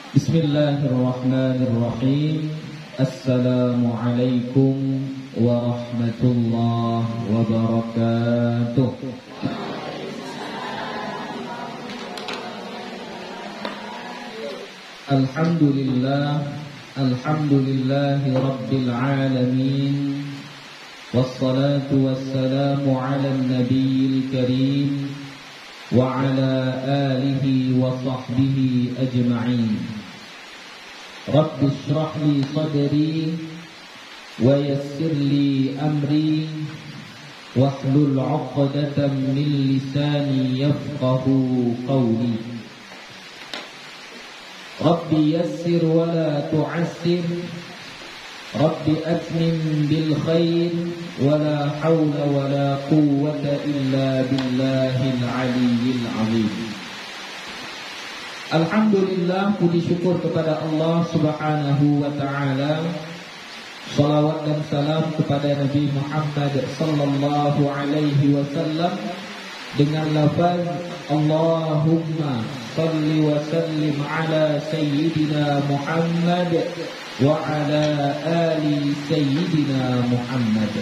Bismillahirrahmanirrahim. Assalamualaikum warahmatullahi wabarakatuh. Alhamdulillahi rabbil alamin. Wassalatu wassalamu ala nabiyil karim wa ala alihi wa sahbihi ajma'in. Rabbi shrah li sadri wa yassir li amri wahlul 'uqdatam min lisani yafqahu qawli. Rabbi yassir wa la tu'assir, Rabbi atmim bil khair, wa la hawla wa la quwwata illa billahil aliyyil 'azim. Alhamdulillah, puji syukur kepada Allah Subhanahu wa ta'ala. Salawat dan salam kepada Nabi Muhammad sallallahu alaihi wasallam dengan lafaz Allahumma salli wa sallim ala sayyidina Muhammad wa ala ali sayyidina Muhammad.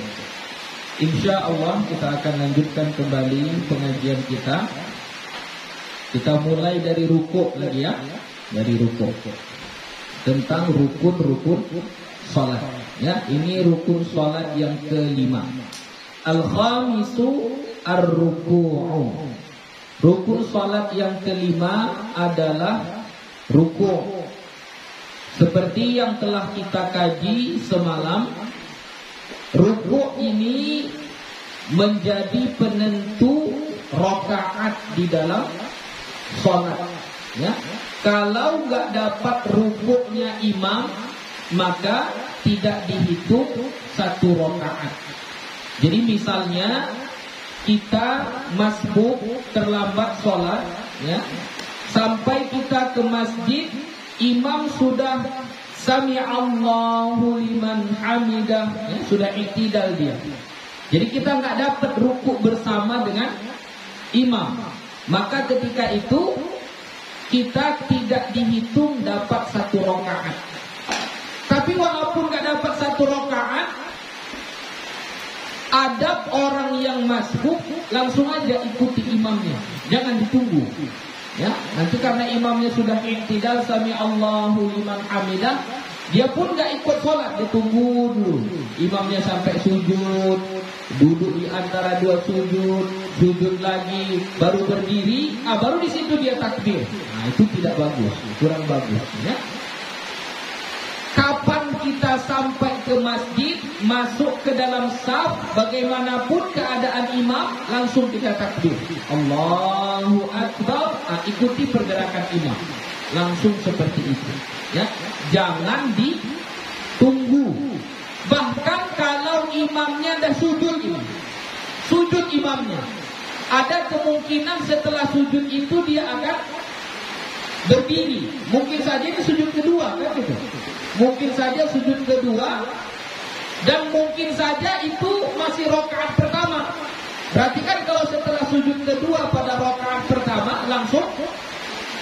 InsyaAllah kita akan lanjutkan kembali pengajian kita. Kita mulai dari rukuk lagi ya, dari rukuk. Tentang rukun-rukun salat. Ya, ini rukun salat yang kelima. Al-khamisu ar-ruku'u. Rukun salat yang kelima adalah rukuk. Seperti yang telah kita kaji semalam, rukuk ini menjadi penentu rakaat di dalam salat, ya. Kalau nggak dapat rukuknya imam, maka tidak dihitung satu rakaat. Jadi misalnya kita masbuk terlambat salat, ya, sampai kita ke masjid, imam sudah sami'allahu liman hamidah, ya, sudah i'tidal dia. Jadi kita nggak dapat rukuk bersama dengan imam. Maka ketika itu kita tidak dihitung dapat satu rakaat. Tapi walaupun gak dapat satu rakaat, adab orang yang masbuk langsung aja ikuti imamnya, jangan ditunggu. Ya, nanti karena imamnya sudah i'tidal sami Allahu liman hamidah, dia pun gak ikut sholat, dia tunggu dulu imamnya sampai sujud, duduk di antara dua sujud, sujud lagi, baru berdiri, baru di situ dia takbir. Nah, itu tidak bagus, kurang bagus, ya. Kapan kita sampai ke masjid, masuk ke dalam saf, bagaimanapun keadaan imam, langsung kita takbir. Allahu Akbar, ikuti pergerakan imam. Langsung seperti itu, ya. Jangan ditunggu. Bahkan kalau imamnya dah sujud imamnya, ada kemungkinan setelah sujud itu dia akan berdiri. Mungkin saja ini sujud kedua, kan gitu. Mungkin saja sujud kedua, dan mungkin saja itu masih rakaat pertama. Berarti kan kalau setelah sujud kedua pada rakaat pertama langsung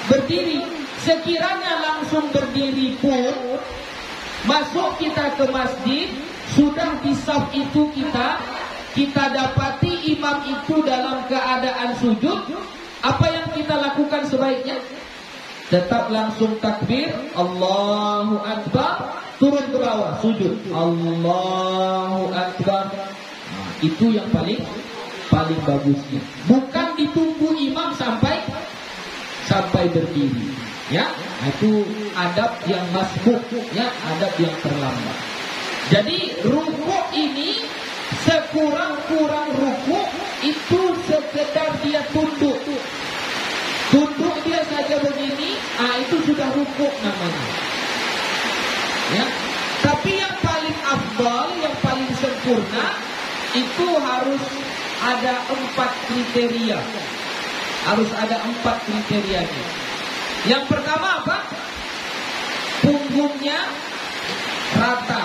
berdiri. Sekiranya langsung berdiri pun, masuk kita ke masjid, sudah di saf itu kita dapati imam itu dalam keadaan sujud, apa yang kita lakukan sebaiknya? Tetap langsung takbir, Allahu Akbar, turun ke bawah, sujud, Allahu Akbar. Nah, itu yang paling bagusnya. Bukan ditunggu imam sampai berdiri. Ya, itu adab yang masbuk, ya, adab yang terlambat. Jadi rukuk ini sekurang-kurang rukuk itu sekedar dia tunduk dia saja begini, itu sudah rukuk namanya. Ya, tapi yang paling afdal, yang paling sempurna itu harus ada 4 kriteria. Harus ada 4 kriterianya. Yang pertama apa? Punggungnya rata.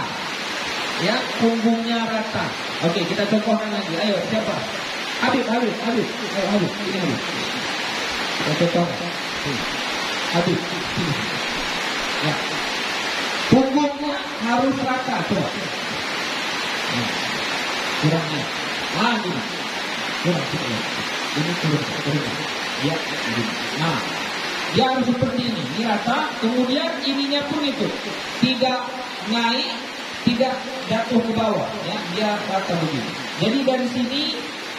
Ya, punggungnya rata. Oke, kita contohkan lagi. Ayo, siapa? Habib. Ayo, Habib. Ini Habib. Kita contohkan. Habib, sini. Ya. Punggungnya harus rata, coba. Nah, kurangnya. Nah, gini. Kurang. Ini turun. Ya, gini. Nah, dia harus seperti ini. Ini rata, kemudian ininya pun itu. Tidak naik, tidak jatuh ke bawah. Ya, dia rata begini. Jadi dari sini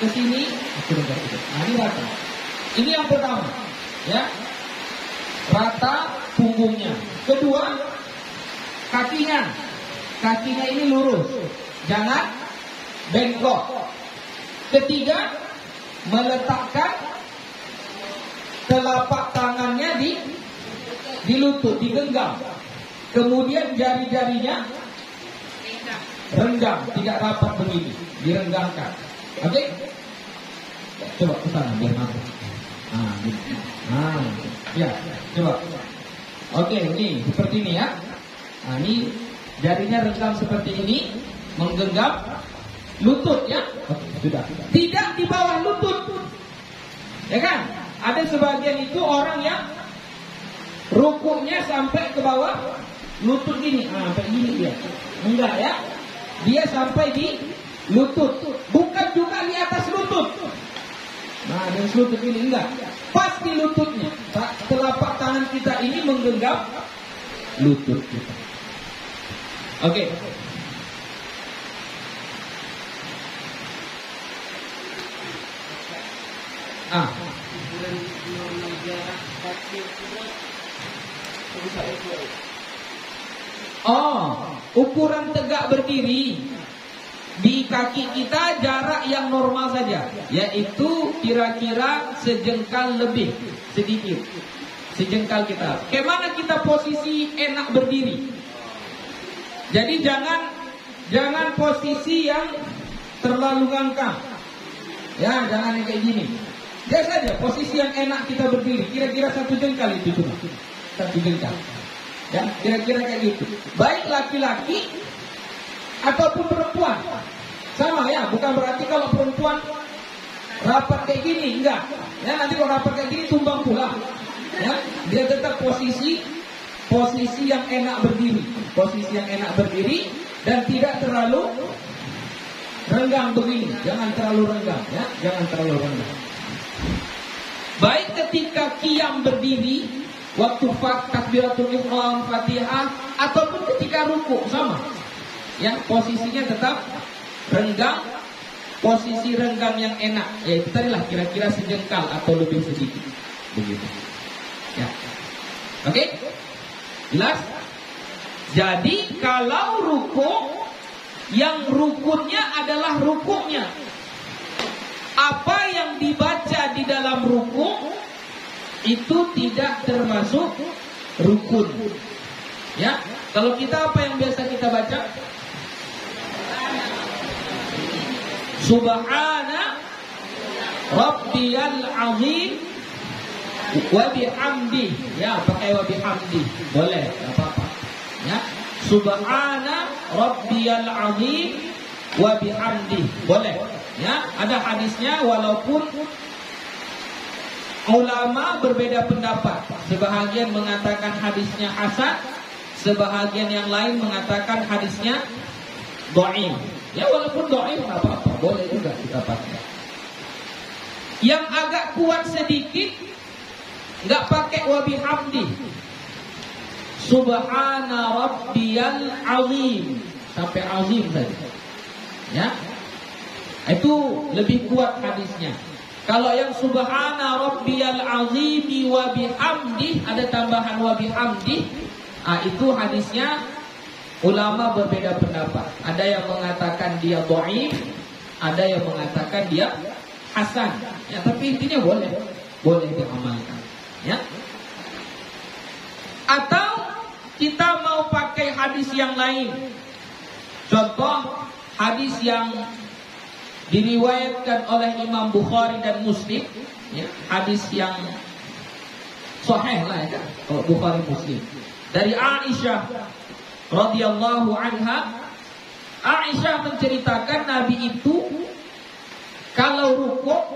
ke sini, nah ini rata. Ini yang pertama. Ya. Rata punggungnya. Kedua, kakinya. Kakinya ini lurus. Jangan bengkok. Ketiga, meletakkan telapak tangannya di lutut, digenggam. Kemudian jari-jarinya renggang, tidak rapat begini, direnggangkan. Oke? Coba ke sana biar mampu. Nah, gitu. Nah, ya, coba. Oke, ini seperti ini ya. Nah, ini jarinya renggang seperti ini, menggenggam lutut ya. Oke, sudah. Tidak di bawah lutut. Ya kan? Ada sebagian itu orang yang rukuknya sampai ke bawah lutut ini. Sampai gini dia. Enggak ya. Dia sampai di lutut. Bukan juga di atas lutut. Nah, di lutut ini enggak. Pas di lututnya. Telapak tangan kita ini menggenggam lutut kita. Oke. Ukuran tegak berdiri di kaki kita jarak yang normal saja, yaitu kira-kira sejengkal lebih sedikit, sejengkal kita. Bagaimana kita posisi enak berdiri? Jadi jangan posisi yang terlalu ngangkang, ya jangan yang kayak gini. Biasa saja posisi yang enak kita berdiri, kira-kira 1 jengkal itu cuma 1 jengkal. Ya, kira-kira kayak gitu. Baik laki-laki ataupun perempuan. Sama ya, bukan berarti kalau perempuan rapat kayak gini, enggak. Ya, nanti kalau rapat kayak gini tumbang pula. Ya, dia tetap posisi yang enak berdiri. Posisi yang enak berdiri dan tidak terlalu renggang begini. Jangan terlalu renggang, ya. Jangan terlalu renggang. Baik ketika qiyam berdiri, waktu takbiratul ihram, Fatihah, ataupun ketika ruku sama. Ya, posisinya tetap renggang, posisi renggang yang enak. Yaitu tadilah kira-kira sejengkal atau lebih sedikit. Begitu. Ya. Oke? Jelas? Jadi kalau ruku, yang rukunnya adalah rukunya. Apa yang dibaca di dalam ruku itu tidak termasuk rukun. Ya, kalau kita apa yang biasa kita baca? Subhana Rabbiyal Azim wa bihamdi. Ya, pakai wa bihamdi. Boleh, enggak apa-apa. Ya. Subhana Rabbiyal Azim wa bihamdi. Boleh. Ya, ada hadisnya walaupun ulama berbeda pendapat. Sebahagian mengatakan hadisnya hasan, sebahagian yang lain mengatakan hadisnya dhaif. Ya, walaupun dhaif enggak apa-apa, boleh juga kita pakai. Yang agak kuat sedikit enggak pakai wa bihamdi. Subhana rabbiyal azim. Sampai azim saja. Ya. Itu lebih kuat hadisnya. Kalau yang subhana rabbiyal azimi wa bihamdi, ada tambahan wa bihamdi, itu hadisnya ulama berbeda pendapat. Ada yang mengatakan dia dhaif, ada yang mengatakan dia hasan. Ya, tapi intinya boleh diamalkan. Ya. Atau kita mau pakai hadis yang lain. Contoh hadis yang diriwayatkan oleh Imam Bukhari dan Muslim, ya, hadis yang sahih lah ya, kalau Bukhari Muslim. Dari Aisyah radhiyallahu anha, Aisyah menceritakan Nabi itu kalau rukuk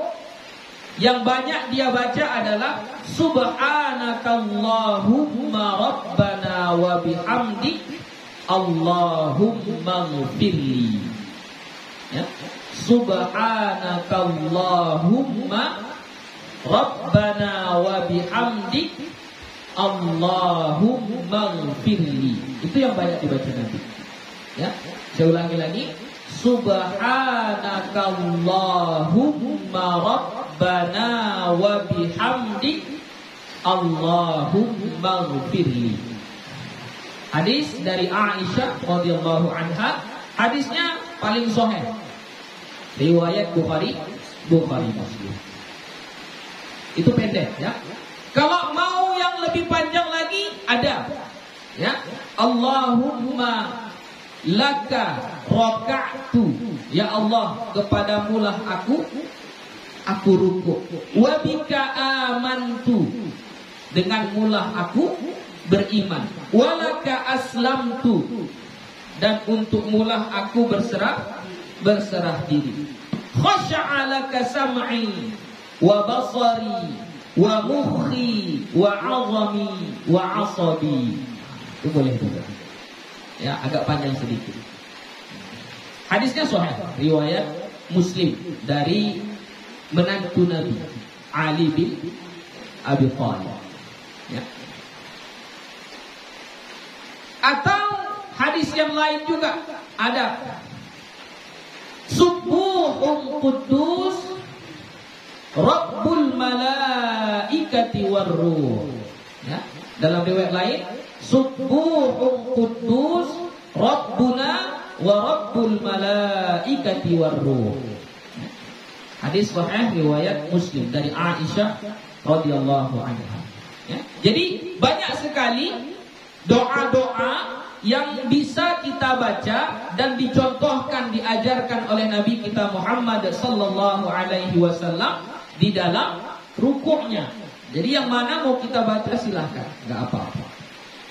yang banyak dia baca adalah subhanakallahumma rabbana wa bihamdik Allahumma ghfirli. Ya. Subhanakallahumma Rabbana wa bihamdik Allahumma ghfirli. Itu yang banyak dibaca nanti. Ya. Saya ulangi lagi. Subhanakallahumma Rabbana wa bihamdik Allahumma ghfirli. Hadis dari Aisyah radhiyallahu anha, hadisnya paling sahih. Riwayat Bukhari Muslim. Itu pendek ya. Kalau mau yang lebih panjang lagi ada ya. Allahumma laka raka'tu. Ya Allah, kepadamulah aku ruku'. Wa bika amantu. Dengan mulah aku beriman. Walaka aslamtu. Dan untuk mulah aku berserah diri. Khasha'alaka sam'i wa basari wa mukhi wa 'azami wa 'asabi. Itu boleh juga. Ya, agak panjang sedikit. Hadisnya sahih, riwayat Muslim dari menantu Nabi Ali bin Abi Thalib. Ya. Atau hadis yang lain juga ada. Subuhun Quddus Rabbul Malaikati Warruh. Ya. Dalam riwayat lain, Subuhun Quddus Rabbuna wa Rabbul Malaikati Warruh. Hadis sahih riwayat Muslim dari Aisyah radhiyallahu anha. Ya. Jadi banyak sekali doa-doa yang bisa kita baca dan dicontohkan, diajarkan oleh Nabi kita Muhammad sallallahu alaihi wasallam di dalam rukuknya. Jadi yang mana mau kita baca silahkan, nggak apa-apa.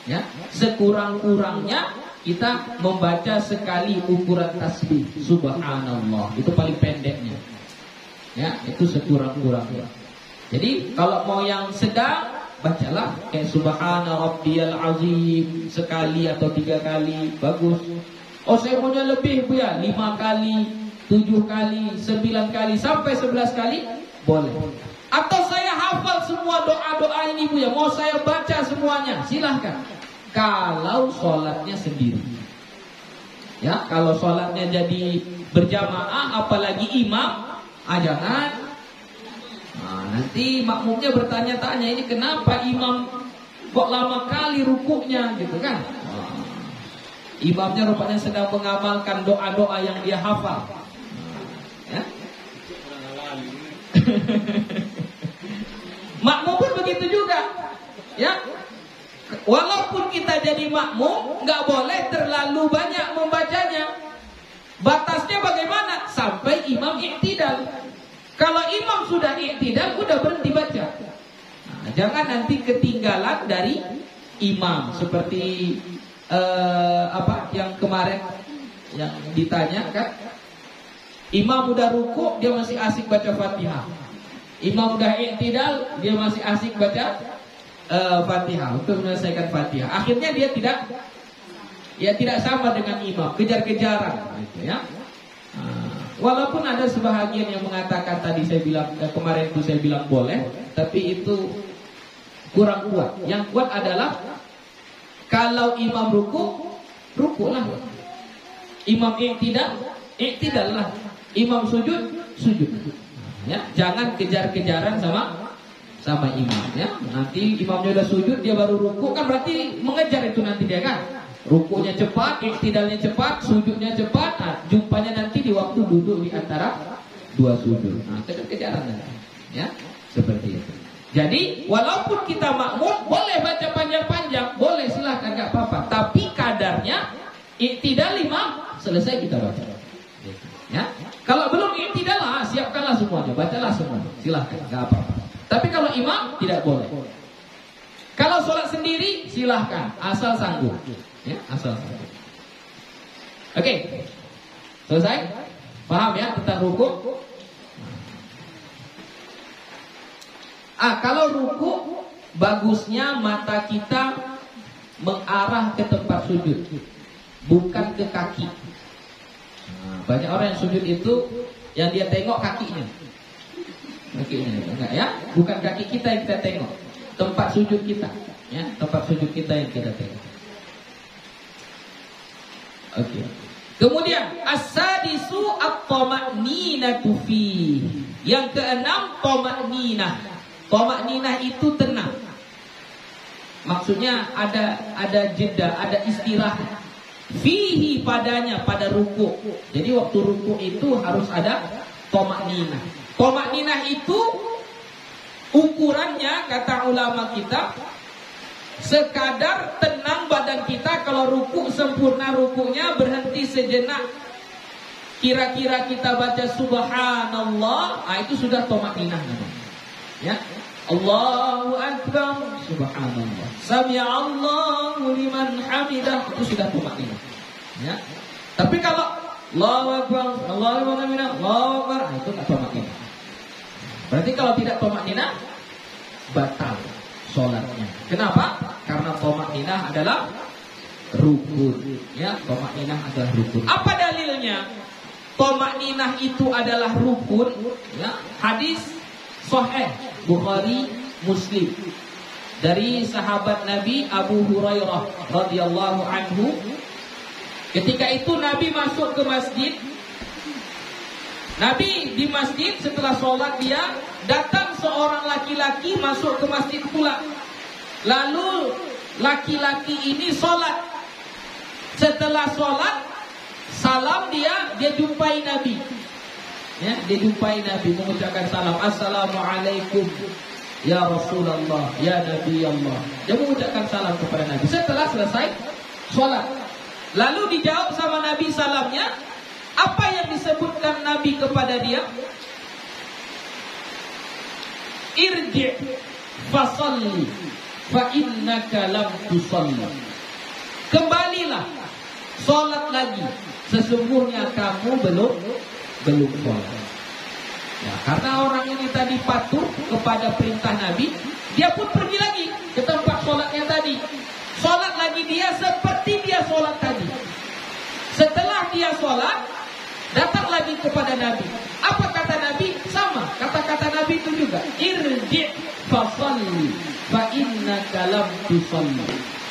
Ya, sekurang-kurangnya kita membaca sekali ukuran tasbih subhanallah, itu paling pendeknya. Ya, itu sekurang-kurangnya. Jadi kalau mau yang sedang, bacalah kayak subhana rabbiyal azim sekali atau 3 kali, bagus. Oh saya maunya lebih Bu ya, 5 kali, 7 kali, 9 kali, sampai 11 kali, boleh. Atau saya hafal semua doa-doa ini Bu ya, mau saya baca semuanya, silahkan. Kalau sholatnya sendiri. Ya, kalau sholatnya jadi berjamaah, apalagi imam, jangan. Nah, nanti makmumnya bertanya-tanya, ini kenapa imam kok lama kali rukuknya gitu kan? Imamnya rupanya sedang mengamalkan doa-doa yang dia hafal. Ya. Makmum pun begitu juga. Ya. Walaupun kita jadi makmum, nggak boleh terlalu banyak membacanya. Batasnya bagaimana? Sampai imam i'tidal. Kalau imam sudah i'tidal, udah berhenti baca. Nah, jangan nanti ketinggalan dari imam. Seperti yang kemarin yang ditanya kan, imam udah rukuk, dia masih asik baca Fatihah. Imam udah i'tidal, dia masih asik baca Fatihah untuk menyelesaikan Fatihah. Akhirnya dia tidak sama dengan imam, kejar-kejaran gitu ya. Walaupun ada sebahagian yang mengatakan tadi saya bilang kemarin itu saya bilang boleh, tapi itu kurang kuat. Yang kuat adalah kalau imam rukuklah. Imam i'tidal lah. Imam sujud. Ya, jangan kejar-kejaran sama imam ya. Nanti imamnya udah sujud, dia baru rukuk, kan berarti mengejar itu nanti dia kan. Rukuknya cepat, i'tidalnya cepat, sujudnya cepat. Nah, jumpanya nanti di waktu duduk di antara 2 sujud. Nah, kejar-kejaran nanti. Ya, seperti itu. Jadi, walaupun kita makmum, boleh baca panjang-panjang, boleh silahkan, nggak apa-apa. Tapi kadarnya i'tidal 5, selesai kita baca. Ya, kalau belum i'tidal, siapkanlah semuanya, bacalah semuanya, silahkan, nggak apa-apa. Tapi kalau imam tidak boleh. Kalau sholat sendiri silahkan, asal sanggup. Ya, asal sanggup. Oke, selesai? Paham ya tentang rukuk? Kalau rukuk, bagusnya mata kita mengarah ke tempat sujud, bukan ke kaki. Banyak orang yang sujud itu yang dia tengok kakinya. Enggak ya, bukan kaki kita yang kita tengok, tempat sujud kita, ya, tempat sujud kita yang kita tengok. Oke. Kemudian as-sadisu at-tama'ninatu fi. Yang keenam tama'ninah. Tama'ninah itu tenang. Maksudnya ada jeda, ada istirahat. Fihi padanya, pada ruku'. Jadi waktu ruku' itu harus ada tama'ninah. Tama'ninah itu ukurannya kata ulama kita sekadar tenang badan kita. Kalau ruku' sempurna ruku'nya, berhenti sejenak, kira-kira kita baca subhanallah, itu sudah tama'ninah namanya. Ya. Allahu akbar, subhanallah, sami'allahu liman hamidah, itu sudah tama'ninah. Ya. Tapi kalau Allahu akbar, Allahu akbar, itu enggak tama'ninah. Berarti kalau tidak tama'ninah, batal sholatnya. Kenapa? Karena tama'ninah adalah rukun. Ya, tama'ninah adalah rukun. Apa dalilnya? Tama'ninah itu adalah rukun. Ya, hadis sahih Bukhari Muslim dari sahabat Nabi Abu Hurairah radhiyallahu anhu. Ketika itu Nabi masuk ke masjid. Nabi di masjid setelah sholat dia datang seorang laki-laki masuk ke masjid pula. Lalu laki-laki ini sholat. Setelah sholat salam dia jumpai Nabi. Ya, dia jumpai Nabi mengucapkan salam, assalamualaikum ya Rasulullah, ya Nabi Allah. Dia mengucapkan salam kepada Nabi setelah selesai sholat. Lalu dijawab sama Nabi salamnya. Apa yang disebutkan Nabi kepada dia? Irji' fasalli fa innaka lam tusalli. Kembalilah, sholat lagi, sesungguhnya kamu belum sholat. Ya, karena orang ini tadi patuh kepada perintah Nabi, dia pun pergi lagi ke tempat sholatnya tadi. Sholat lagi dia seperti dia sholat tadi. Setelah dia sholat, datang lagi kepada Nabi. Apa kata Nabi? Sama, kata-kata Nabi itu juga. Irji' fasalli fa innaka lam tusalli.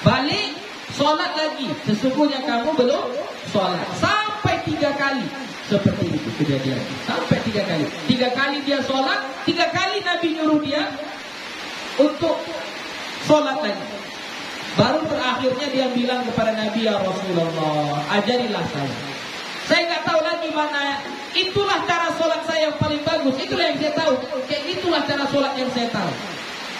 Balik, sholat lagi, sesungguhnya kamu belum sholat. Sampai 3 kali. Seperti itu kejadian. Sampai 3 kali. 3 kali dia sholat, 3 kali Nabi nyuruh dia untuk sholat lagi. Baru terakhirnya dia bilang kepada Nabi, ya Rasulullah, ajarilah saya. Saya nggak tahu lagi mana. Itulah cara sholat saya yang paling bagus. Itulah yang saya tahu. Itulah cara sholat yang saya tahu.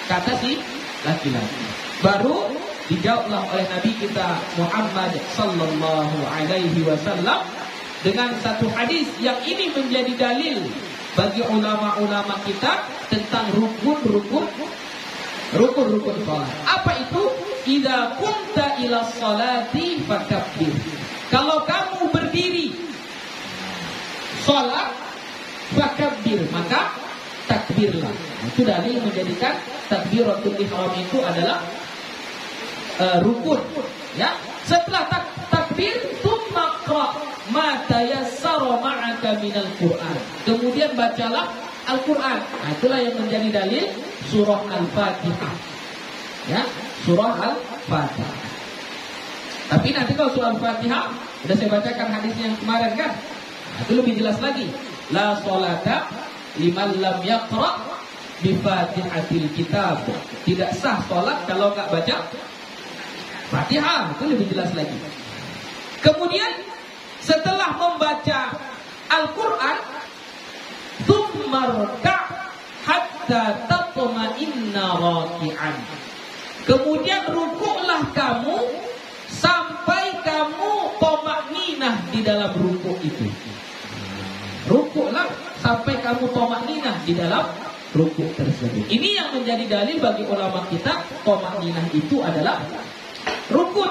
Kata si laki-laki. Baru dijawablah oleh Nabi kita Muhammad sallallahu alaihi wasallam dengan satu hadis yang ini menjadi dalil bagi ulama-ulama kita tentang rukun sholat. Apa itu? Idza kunta ila sholati fakabbir. Kalau kamu berdiri sholat, fakabbir, maka takbirlah. Itu dalil menjadikan takbiratul ihram itu adalah rukun. Ya. Setelah takbir, tsumma qra ma tayassara ma'aka minal Qur'an. Kemudian bacalah Al-Qur'an. Itulah yang menjadi dalil surah Al-Fatihah. Ya, surah Al-Fatihah. Tapi nanti kalau surah Al-Fatihah sudah saya bacakan hadisnya yang kemarin kan? Itu lebih jelas lagi. La sholata liman lam yaqra bi Fatihatil kitab. Tidak sah sholat kalau enggak baca Fatihah. Itu lebih jelas lagi. Kemudian setelah membaca Al-Qur'an, tsumma rka' hatta tatma'inna raki'an. Kemudian rukuklah kamu sampai kamu tama'ninah di dalam rukuk itu. Rukuklah sampai kamu tama'ninah di dalam rukuk tersebut. Ini yang menjadi dalil bagi ulama kita, tama'ninah itu adalah rukun.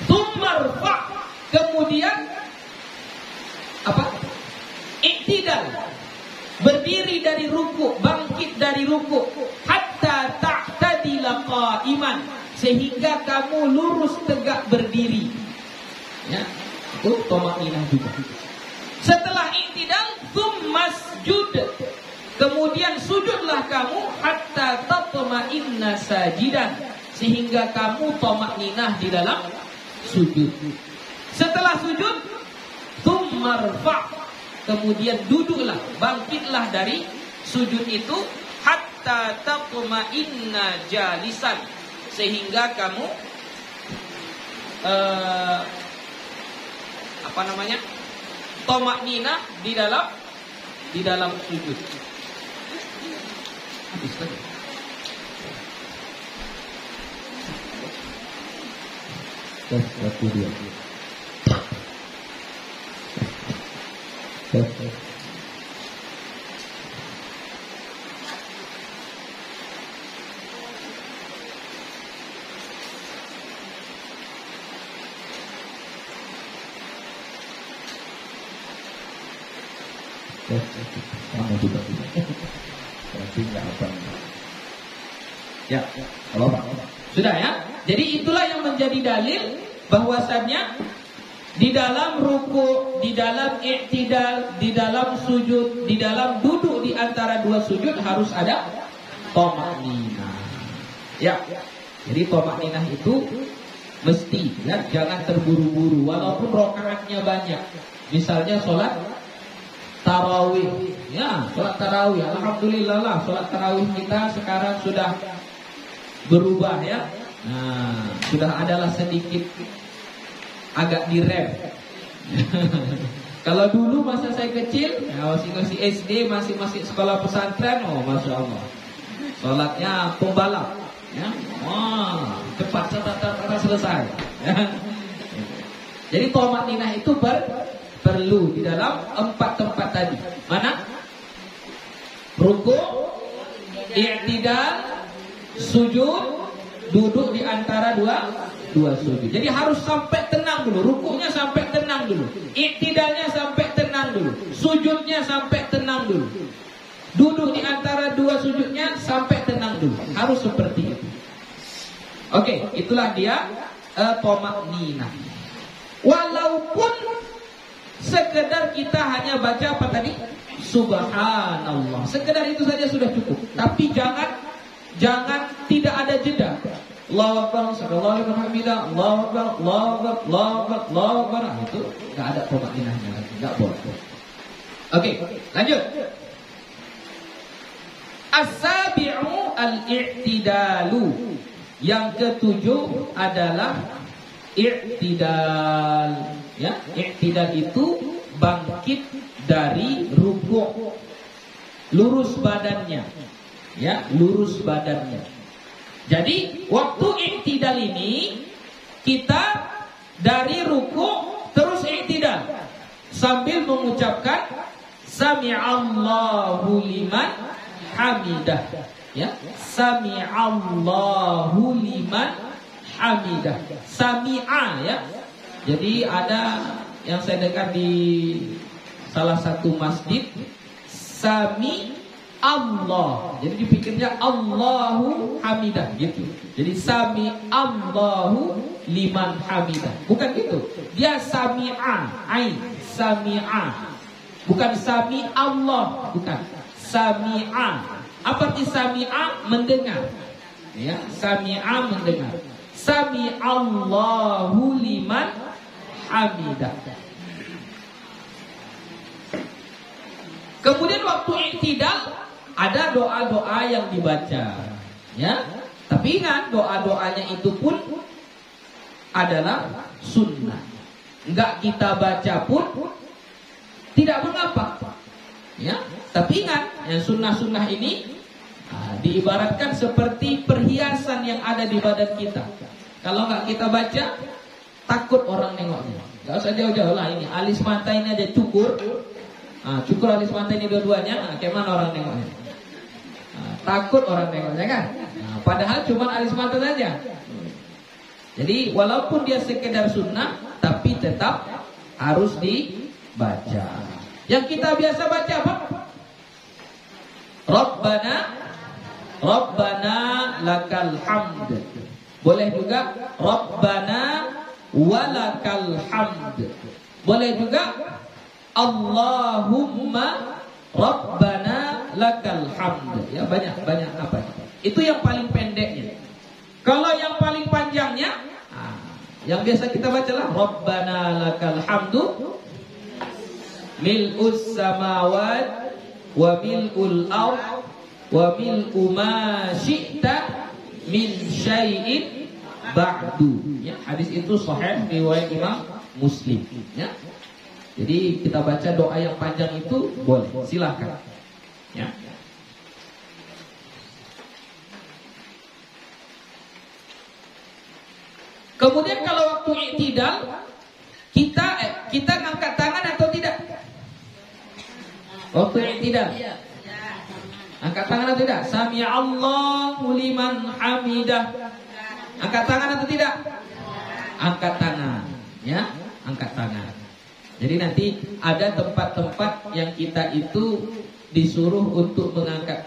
Tsummarfa', kemudian apa? Iktidal, berdiri dari rukuk, bangkit dari rukuk, hatta ta'tadila qa'iman, sehingga kamu lurus tegak berdiri. Ya, itu tomakninah juga. Setelah i'tidal, tsummasjud, kemudian sujudlah kamu hatta tatma'inna sajidan, sehingga kamu tomakninah di dalam sujud. Setelah sujud, tsummarfa, kemudian duduklah, bangkitlah dari sujud itu hatta tatma'inna jalisan, sehingga kamu tomakninah di dalam sujud. Habis lagi. Satu dua. Sama juga. Berarti nggak apa. Ya, kalau Pak. Sudah ya. Jadi itulah yang menjadi dalil bahwasannya di dalam ruku, di dalam i'tidal, di dalam sujud, di dalam duduk di antara dua sujud harus ada tomakninah. Ya. Jadi tomakninah itu mesti, ya, jangan terburu-buru walaupun rakaatnya banyak. Misalnya sholat tarawih, ya, sholat tarawih. Alhamdulillah lah, sholat tarawih kita sekarang sudah berubah, ya. Nah, sudah adalah sedikit agak direm. Kalau dulu masa saya kecil, ya, masih SD, masih sekolah pesantren, oh masya Allah, sholatnya pembalap, ya, wah, cepat selesai. Ya. Jadi tomakninah itu perlu di dalam 4 tempat tadi. Mana? Ruku, i'tidal, sujud, duduk di antara dua sujud. Jadi harus sampai tenang dulu. Rukunya sampai tenang dulu. I'tidalnya sampai tenang dulu. Sujudnya sampai tenang dulu. Duduk di antara dua sujudnya sampai tenang dulu. Harus seperti itu. Oke, itulah dia tomakninah. Walaupun sekedar kita hanya baca apa tadi? Subhanallah. Sekedar itu saja sudah cukup. Tapi jangan tidak ada jeda. Allahu Akbar, sallallahu alaihi wasallam, Allahu Akbar, Allahu Akbar, Allahu Akbar, Allahu Akbar. Itu enggak ada tomakninahnya lagi, enggak boleh. Oke, lanjut. As-sabi'u al-i'tidalu. Yang ketujuh adalah i'tidal. Ya, i'tidal itu bangkit dari ruku', lurus badannya. Ya, lurus badannya. Jadi waktu i'tidal ini kita dari ruku terus i'tidal sambil mengucapkan sami'allahu liman hamidah. Ya, sami'allahu liman hamidah. Sami'a, ya. Jadi ada yang saya dengar di salah satu masjid, sami Allah. Jadi dipikirnya Allahu hamidah gitu. Jadi sami Allahu liman hamidah. Bukan gitu. Dia sami'a, ain, sami'a. Bukan sami Allah, bukan. Sami'a. Apa arti sami'a? Mendengar. Ya, sami'a mendengar. Sami Allahu liman hamidah. Kemudian waktu i'tidal ada doa-doa yang dibaca, ya. Tapi ingat, doa-doanya itu pun adalah sunnah. Enggak kita baca pun tidak mengapa, ya. Tapi ingat, yang sunnah-sunnah ini diibaratkan seperti perhiasan yang ada di badan kita. Kalau enggak kita baca, takut orang nengoknya. Enggak usah jauh-jauh lah, ini alis mata ini aja cukur. Cukur alis mata ini dua-duanya, kayak mana orang nengoknya? Takut orang nengoknya kan? Padahal cuma alis mata saja. Jadi walaupun dia sekedar sunnah, tapi tetap harus dibaca. Yang kita biasa baca apa? Rabbana lakal hamd. Boleh juga Rabbana walakal hamd. Boleh juga Allahumma Rabbana lakal hamd. Ya, banyak apa? Itu yang paling pendeknya. Kalau yang paling panjangnya, yang biasa kita bacalah Rabbana lakal hamdu mil'us samawat wa mil'ul ard wa mil'u ma syi'ta min syai'in ba'du. Ya, hadis itu sahih riwayat Imam Muslim. Ya. Jadi kita baca doa yang panjang itu boleh, silakan. Ya. Kemudian kalau waktu i'tidal kita ngangkat tangan atau tidak? Waktu i'tidal. Angkat tangan atau tidak? Sami Allahu liman hamidah. Angkat tangan atau tidak? Angkat tangan. Ya, angkat tangan. Jadi nanti ada tempat-tempat yang kita itu disuruh untuk mengangkat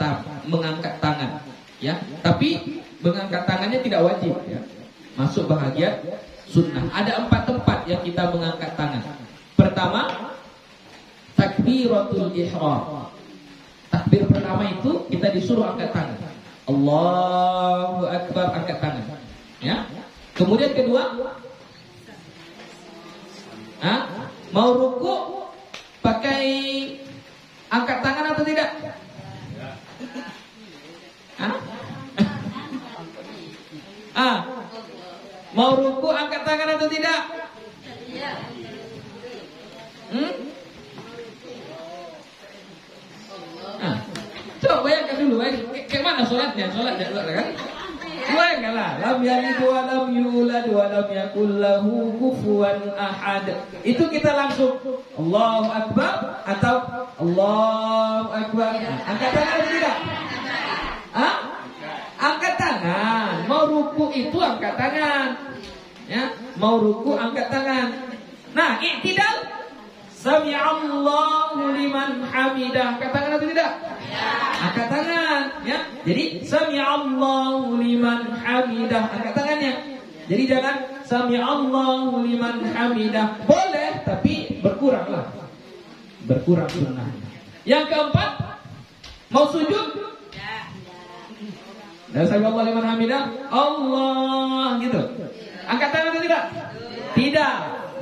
tangan. Ya, tapi mengangkat tangannya tidak wajib. Ya. Masuk bahagian sunnah. Ada 4 tempat yang kita mengangkat tangan. Pertama, takbiratul ihram. Takbir pertama itu kita disuruh angkat tangan. Allahu Akbar, angkat tangan. Ya. Kemudian kedua, mau ruku pakai angkat tangan atau tidak? Mau ruku angkat tangan atau tidak? Coba bayangkan dulu, kayak mana sholatnya? Sholat kan? Bayangkanlah, lam yalid wa lam yulad wa lam yakul lahu kufuwan ahad. Itu kita langsung Allahu Akbar atau Allahu Akbar. Angkat tangan atau tidak? Angkat tangan. Mau ruku itu angkat tangan. Ya, mau ruku angkat tangan. Nah, i'tidal Sami'allahu liman hamidah. Angkat tangan atau tidak? Ya. Angkat tangan, ya. Jadi Sami'allahu liman hamidah. Angkat tangannya. Jadi jangan Sami'allahu liman hamidah. Boleh, tapi berkuranglah. Berkurang sunnah. Yang keempat, mau sujud? Dan Sami'allahu liman hamidah, Allah gitu. Angkat tangan atau tidak? Tidak,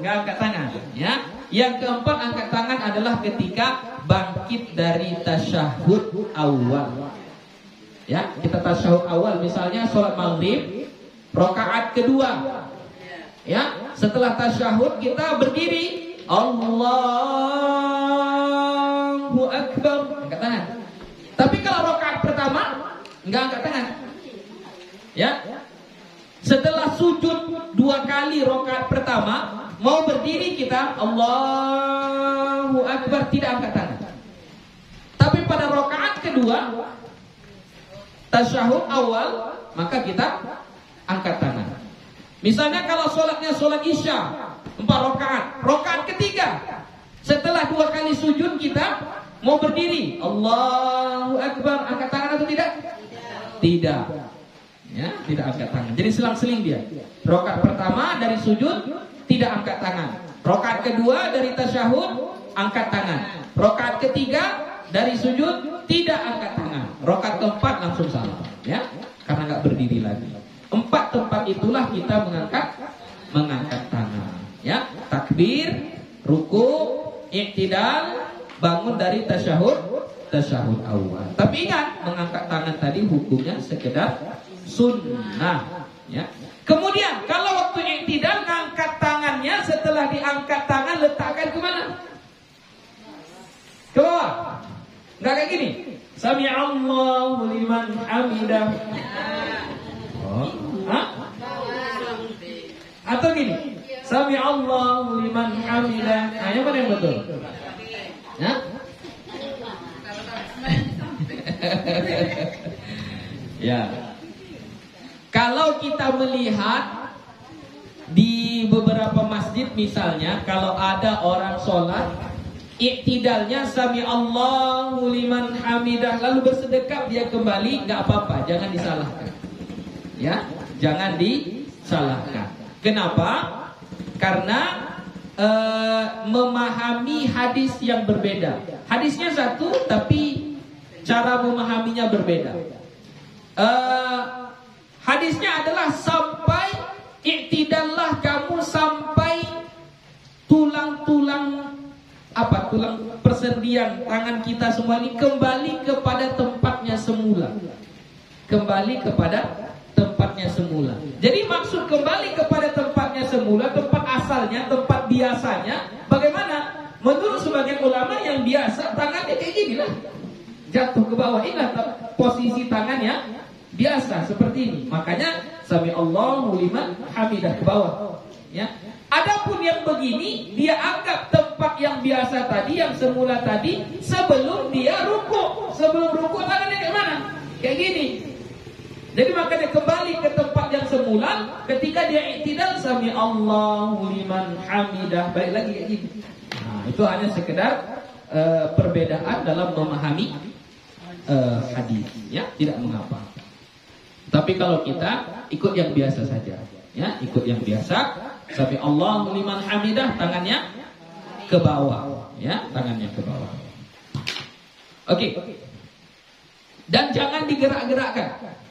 enggak angkat tangan, ya. Yang keempat angkat tangan adalah ketika bangkit dari tasyahud awal. Ya, kita tasyahud awal misalnya sholat maghrib rakaat kedua. Ya, setelah tasyahud kita berdiri, Allahu Akbar, angkat tangan. Tapi kalau rakaat pertama enggak angkat tangan. Ya. Setelah sujud 2 kali rakaat pertama, mau berdiri kita Allahu Akbar, tidak angkat tangan. Tapi pada rakaat kedua tasyahud awal, maka kita angkat tangan. Misalnya kalau sholatnya sholat isya 4 rakaat, rakaat ketiga setelah 2 kali sujud kita mau berdiri Allahu Akbar, angkat tangan atau tidak? Tidak. Ya, tidak angkat tangan. Jadi selang-seling dia. Rakaat pertama dari sujud tidak angkat tangan. Rakaat kedua dari tasyahud angkat tangan. Rakaat ketiga dari sujud tidak angkat tangan. Rakaat keempat langsung salam, ya. Karena enggak berdiri lagi. 4 tempat itulah kita mengangkat tangan, ya. Takbir, ruku, i'tidal, bangun dari tasyahud awal. Tapi ingat, mengangkat tangan tadi hukumnya sekedar sunnah, ya. Kemudian kalau waktu i'tidal ngangkat tangannya, setelah diangkat tangan letakkan ke mana? Ke bawah. Enggak kayak gini. Sami'allahu liman hamidah. Atau gini. Sami'allahu liman hamidah. Nah, yang mana yang betul? Ya? Ya. Kalau kita melihat di beberapa masjid misalnya, kalau ada orang sholat i'tidalnya Sami Allahu liman hamidah lalu bersedekap dia kembali, nggak apa-apa, jangan disalahkan. Ya, jangan disalahkan. Kenapa? Karena memahami hadis yang berbeda. Hadisnya satu, tapi cara memahaminya berbeda. Hadisnya adalah sampai i'tidallah kamu sampai tulang-tulang persendian tangan kita semua ini kembali kepada tempatnya semula. Kembali kepada tempatnya semula. Jadi maksud kembali kepada tempatnya semula, tempat asalnya, tempat biasanya, bagaimana? Menurut sebagian ulama yang biasa tangannya kayak gini lah, jatuh ke bawah. Ingat posisi tangannya biasa seperti ini. Makanya sami Allahu liman hamidah ke bawah. Ya. Adapun yang begini, dia anggap tempat yang biasa tadi, yang semula tadi, sebelum dia ruku. Sebelum ruku tangannya kayak mana? Kayak gini. Jadi makanya kembali ke tempat yang semula. Ketika dia i'tidal, sami Allahu liman hamidah, balik lagi kayak gini. Nah, itu hanya sekedar perbedaan dalam memahami hadis, ya, tidak mengapa. Tapi kalau kita ikut yang biasa saja, ya, ikut yang biasa, sami Allahu liman hamidah, tangannya ke bawah, ya, tangannya ke bawah. Oke. Dan jangan digerak-gerakkan.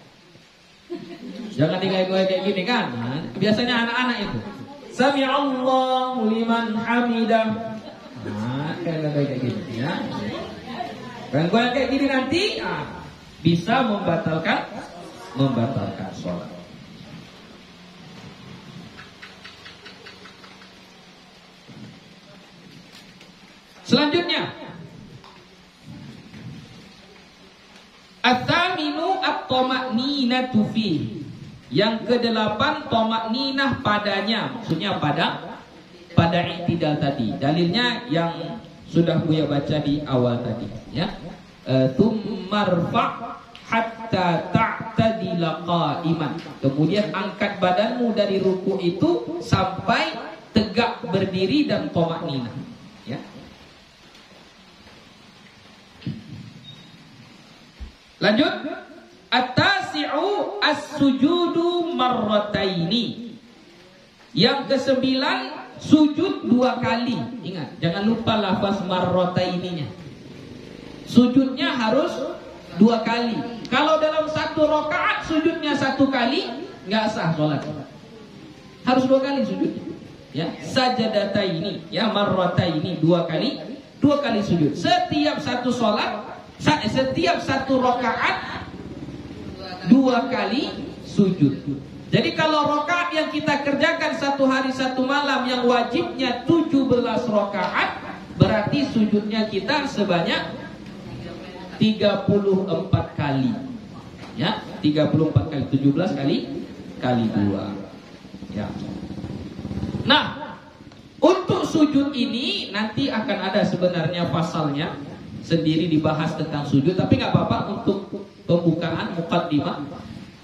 Jangan digoyang-goyang kayak gini kan. Nah, biasanya anak-anak itu sami Allahu liman hamidah. Nah, kayak gini ya. Goyang-goyang kayak gini nanti bisa membatalkan sholat. Selanjutnya, at-taminu at-tama'ninatu fi. Yang ke-8 tama'ninah padanya, maksudnya pada i'tidal tadi. Dalilnya yang sudah Buya baca di awal tadi, ya. Tsummarfa' hatta ta'tadila qa'iman. Kemudian angkat badanmu dari ruku itu sampai tegak berdiri dan tama'ninah, ya. Lanjut, at-tasi'u as-sujudu marrataini. Yang ke-9 sujud 2 kali. Ingat, jangan lupa lafaz marrataininya. Sujudnya harus 2 kali. Kalau dalam 1 rakaat sujudnya 1 kali, nggak sah sholat. Harus 2 kali sujud. Ya, sajadataini, ya, marrataini, 2 kali, 2 kali sujud. Setiap satu sholat, setiap 1 rakaat 2 kali sujud. Jadi kalau rakaat yang kita kerjakan 1 hari 1 malam yang wajibnya 17 rakaat, berarti sujudnya kita sebanyak 34 kali. Ya, 34 kali, 17 kali 2. Ya. Nah, untuk sujud ini nanti akan ada sebenarnya pasalnya sendiri dibahas tentang sujud, tapi nggak apa-apa untuk pembukaan muqaddimah.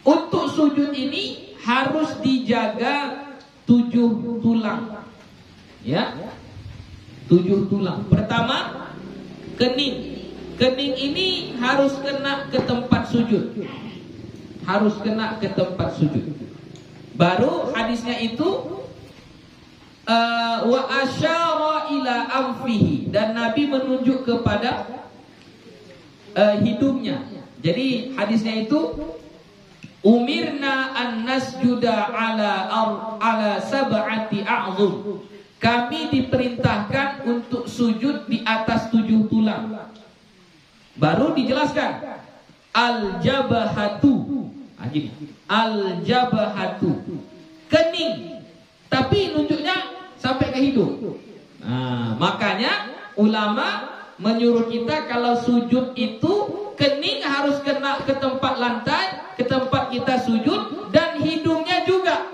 Untuk sujud ini harus dijaga 7 tulang, ya, 7 tulang. Pertama, kening. Kening ini harus kena ke tempat sujud, harus kena ke tempat sujud. Baru hadisnya itu wa asyara ila anfihi, dan Nabi menunjuk kepada hidungnya. Jadi hadisnya itu umirna an nasjuda ala sab'ati a'zum. Kami diperintahkan untuk sujud di atas 7 tulang. Baru dijelaskan al-jabahatu. Gini, al-jabahatu, kening, tapi nunjuknya sampai ke hidung. Nah, makanya ulama menyuruh kita kalau sujud itu kening harus kena ke tempat lantai, ke tempat kita sujud, dan hidungnya juga.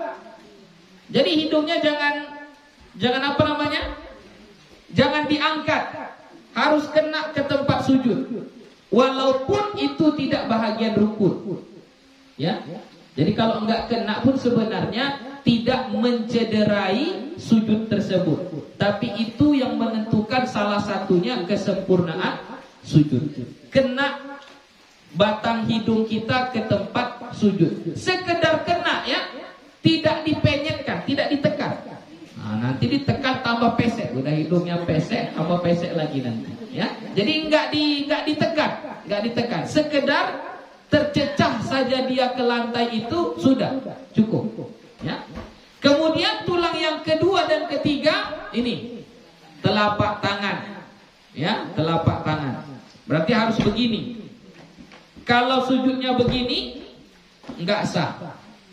Jadi hidungnya jangan apa namanya? Jangan diangkat. Harus kena ke tempat sujud. Walaupun itu tidak bahagian rukun. Ya. Jadi kalau enggak kena pun sebenarnya tidak mencederai sujud tersebut. Tapi itu yang menentukan salah satunya kesempurnaan sujud. Kena batang hidung kita ke tempat sujud. Sekedar kena, ya. tidak dipenyetkan, tidak ditekan. Nah, nanti ditekan tambah pesek, udah hidungnya pesek, tambah pesek lagi nanti. Ya, jadi nggak ditekan, sekedar tercecah saja dia ke lantai itu sudah cukup. Ya. Kemudian tulang yang kedua dan ketiga ini telapak tangan. Ya, telapak tangan. Berarti harus begini. Kalau sujudnya begini nggak sah.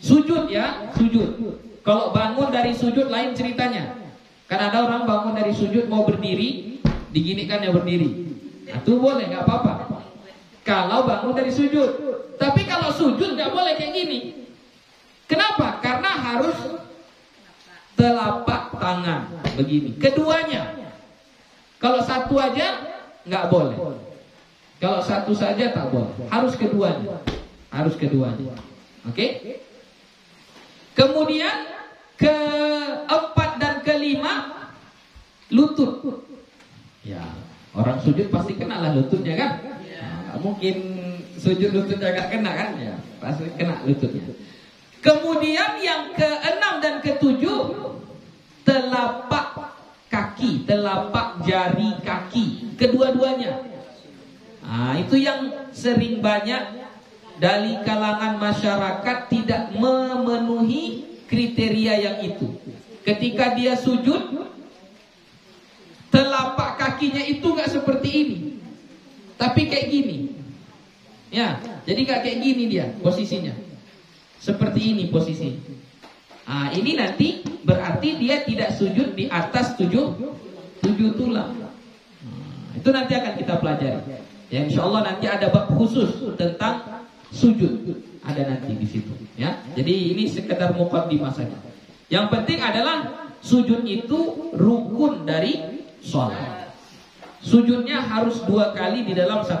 Sujud ya, sujud. Kalau bangun dari sujud lain ceritanya. Kan ada orang bangun dari sujud mau berdiri, diginikan ya berdiri. Nah, itu boleh, nggak apa-apa. Kalau bangun dari sujud. Tapi kalau sujud nggak boleh kayak gini. Kenapa? Karena harus telapak tangan begini. Keduanya. Kalau satu aja nggak boleh. Kalau satu saja tak boleh. Harus keduanya. Harus keduanya. Oke? Kemudian keempat dan kelima lutut. Ya, orang sujud pasti kena lah lututnya kan? Nah, mungkin sujud lututnya gak kena kan? Ya, pasti kena lututnya. Kemudian yang keenam dan ketujuh telapak kaki, telapak jari kaki, kedua-duanya. Nah, itu yang sering banyak dari kalangan masyarakat tidak memenuhi kriteria yang itu. Ketika dia sujud, telapak kakinya itu gak seperti ini, tapi kayak gini. Ya, jadi gak kayak gini dia posisinya. Seperti ini posisinya. Nah, ini nanti berarti dia tidak sujud di atas tujuh tulang. Itu nanti akan kita pelajari. Ya, insya Allah nanti ada bab khusus tentang sujud, ada nanti di situ. Ya, jadi ini sekedar muqaddimah saja. Yang penting adalah sujud itu rukun dari sholat. Sujudnya harus 2 kali di dalam 1